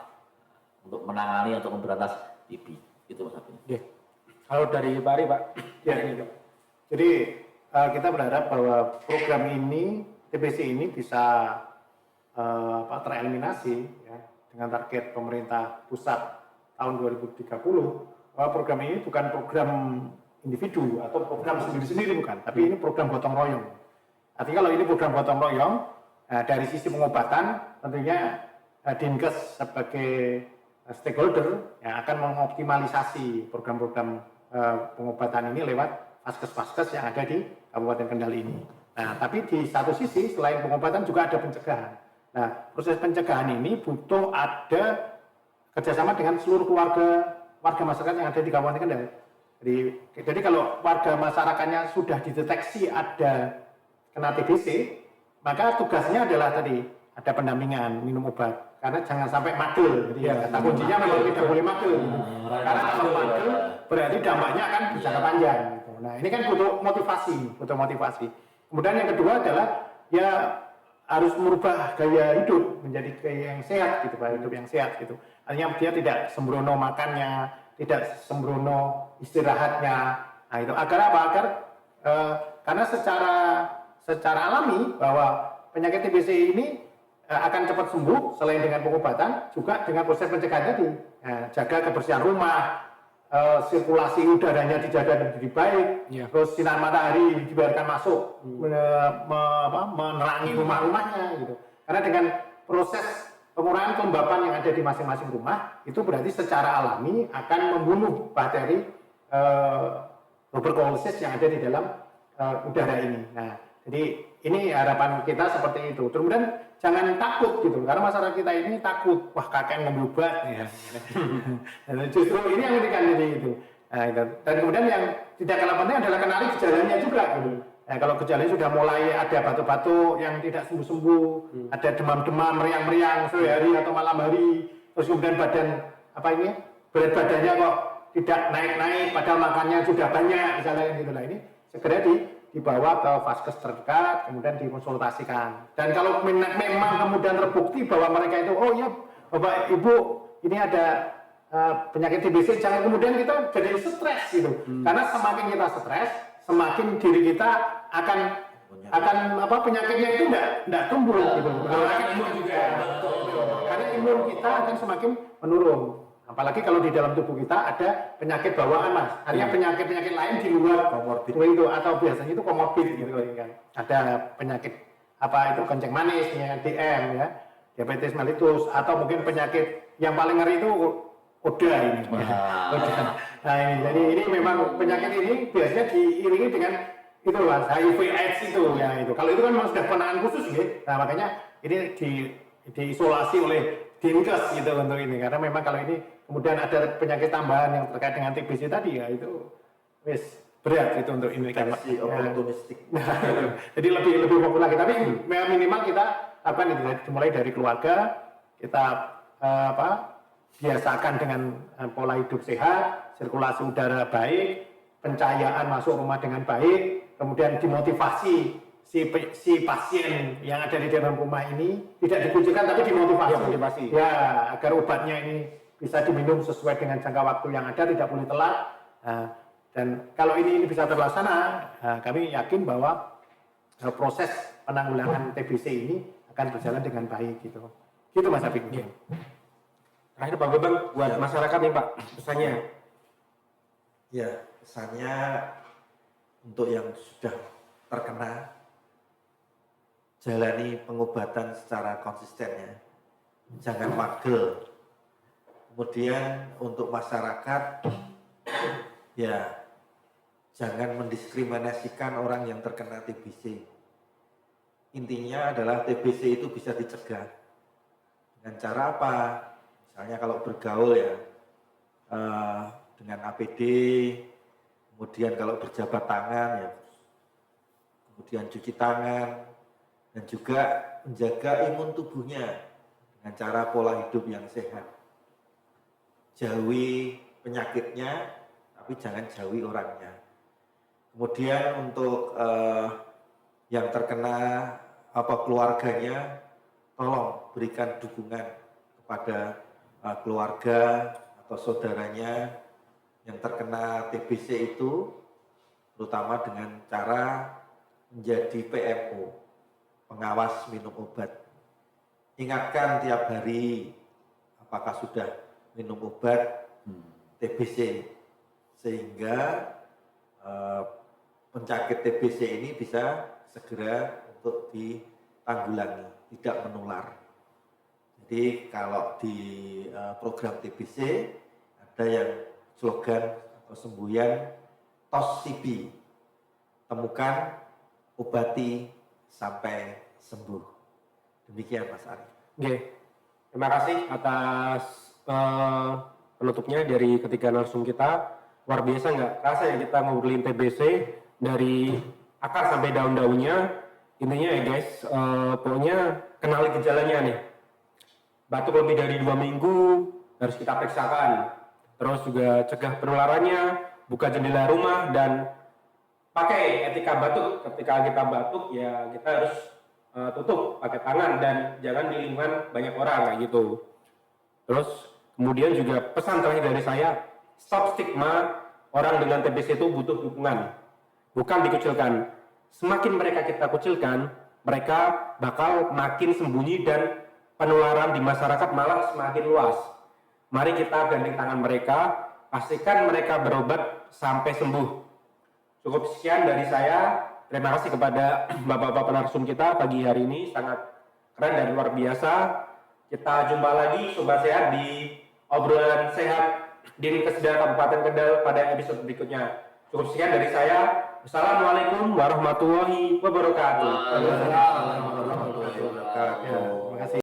untuk menangani atau memberantas TB. Itu Mas Abdi. Oke. Kalau dari Pak Ari, Pak. Ya, jadi kita berharap bahwa program ini, TBC ini bisa tereliminasi ya, dengan target pemerintah pusat tahun 2030. Bahwa program ini bukan program individu atau program sendiri-sendiri bukan, tapi ini program gotong royong. Artinya kalau ini program gotong royong, dari sisi pengobatan tentunya Dinkes sebagai stakeholder yang akan mengoptimalisasi program-program pengobatan ini lewat vaskes-vaskes yang ada di Kabupaten Kendal ini. Nah, tapi di satu sisi selain pengobatan juga ada pencegahan. Nah, proses pencegahan ini butuh ada kerjasama dengan seluruh warga masyarakat yang ada di Kabupaten Kendal. Jadi kalau warga masyarakatnya sudah dideteksi ada kena TBC, maka tugasnya adalah tadi ada pendampingan minum obat. Karena jangan sampai magel. Jadi kata kuncinya memang tidak boleh magel. Karena kalau magel berarti dampaknya akan jangka panjang. Gitu. Nah ini kan butuh motivasi. Kemudian yang kedua adalah ya harus merubah gaya hidup menjadi gaya yang sehat gitu, gaya hidup yang sehat gitu. Artinya dia tidak sembrono makannya, tidak sembrono istirahatnya. Nah itu agar apa? Karena secara alami bahwa penyakit TBC ini akan cepat sembuh selain dengan pengobatan, juga dengan proses pencegahan tadi. Nah, jaga kebersihan rumah, sirkulasi udaranya dijaga lebih baik, terus sinar matahari dibiarkan masuk, menerangi rumah-rumahnya gitu. Karena dengan proses pengurangan kelembapan yang ada di masing-masing rumah, itu berarti secara alami akan membunuh bakteri tuberkulosis yang ada di dalam udara ini. Nah, jadi ini harapan kita seperti itu. Kemudian jangan takut gitu, karena masyarakat kita ini takut, wah kakek ngambil obat. Ya. Justru ini yang penting jadi itu. Nah, itu. Dan kemudian yang tidak kalah penting adalah kenali gejalanya juga gitu. Nah, kalau gejalanya sudah mulai ada batuk-batuk yang tidak sembuh-sembuh, ada demam-demam, meriang-meriang sore hari atau malam hari, terus kemudian berat badannya kok tidak naik-naik, padahal makannya sudah banyak, misalnya gitu lah, ini segera dibawa ke vaskes terdekat, kemudian dikonsultasikan. Dan kalau memang kemudian terbukti bahwa mereka itu, oh ya Bapak Ibu ini ada penyakit TBC, jangan kemudian kita jadi stres gitu. Karena semakin kita stres, semakin diri kita akan penyakitnya itu enggak tumbuh gitu. Karena imun kita akan semakin menurun. Apalagi kalau di dalam tubuh kita ada penyakit bawaan, Mas. Artinya penyakit-penyakit lain di luar komorbid itu, atau biasanya itu komorbid gitu kan. Ada penyakit kencing manis, DM ya, diabetes mellitus, atau mungkin penyakit yang paling ngeri itu ODA ini. Nah jadi ini memang penyakit ini biasanya diiringi dengan itu Mas, HIV AIDS itu ya itu. Kalau itu kan memang sudah penanganan khusus gitu. Nah makanya ini diisolasi oleh Dinkes gitu untuk ini, karena memang kalau ini kemudian ada penyakit tambahan yang terkait dengan TBC tadi ya itu berat itu untuk ini kan. Jadi lebih fokus lagi, tapi minimal kita dimulai dari keluarga, kita biasakan dengan pola hidup sehat, sirkulasi udara baik, pencahayaan masuk rumah dengan baik, kemudian dimotivasi si pasien yang ada di dalam rumah ini tidak dikucilkan tapi dimotivasi. Ya, agar obatnya ini bisa diminum sesuai dengan jangka waktu yang ada, tidak boleh telat. Nah, dan kalau ini bisa terlaksana, kami yakin bahwa proses penanggulangan TBC ini akan berjalan dengan baik gitu. Gitu Mas Afik. Terakhir Pak Bambang buat masyarakat nih Pak, pesannya. Ya, pesannya untuk yang sudah terkena, jalani pengobatan secara konsisten ya, jangan magel. Kemudian untuk masyarakat, ya jangan mendiskriminasikan orang yang terkena TBC. Intinya adalah TBC itu bisa dicegah. Dengan cara apa? Misalnya kalau bergaul ya, dengan APD, kemudian kalau berjabat tangan ya, kemudian cuci tangan, dan juga menjaga imun tubuhnya dengan cara pola hidup yang sehat. Jauhi penyakitnya tapi jangan jauhi orangnya. Kemudian untuk yang terkena keluarganya, tolong berikan dukungan kepada keluarga atau saudaranya yang terkena TBC itu, terutama dengan cara menjadi PMO, pengawas minum obat. Ingatkan tiap hari apakah sudah minum obat TBC, sehingga penyakit TBC ini bisa segera untuk ditanggulangi, tidak menular. Jadi kalau di program TBC ada yang slogan atau semboyan TOS TB, temukan, obati, sampai sembuh. Demikian Mas Ari. Oke, terima kasih atas penutupnya dari ketiga narsum kita. Luar biasa nggak? Rasa ya kita ngobrolin TBC dari akar sampai daun-daunnya. Intinya ya guys, pokoknya kenali gejalanya nih. Batuk lebih dari 2 minggu harus kita periksakan. Terus juga cegah penularannya, buka jendela rumah, dan pakai etika batuk. Ketika kita batuk ya kita harus tutup pakai tangan dan jangan di lingkungan banyak orang kayak gitu. Terus kemudian juga pesan terakhir dari saya, stop stigma, orang dengan TBC itu butuh dukungan, bukan dikucilkan. Semakin mereka kita kucilkan, mereka bakal makin sembunyi dan penularan di masyarakat malah semakin luas. Mari kita gandeng tangan mereka, pastikan mereka berobat sampai sembuh. Cukup sekian dari saya. Terima kasih kepada bapak-bapak penarsum kita pagi hari ini, sangat keren dan luar biasa. Kita jumpa lagi Sobat Sehat di obrolan sehat Dinkes Kabupaten Kendal pada episode berikutnya. Cukup sekian dari saya. Wassalamualaikum warahmatullahi wabarakatuh. Waalaikumsalam warahmatullahi wabarakatuh.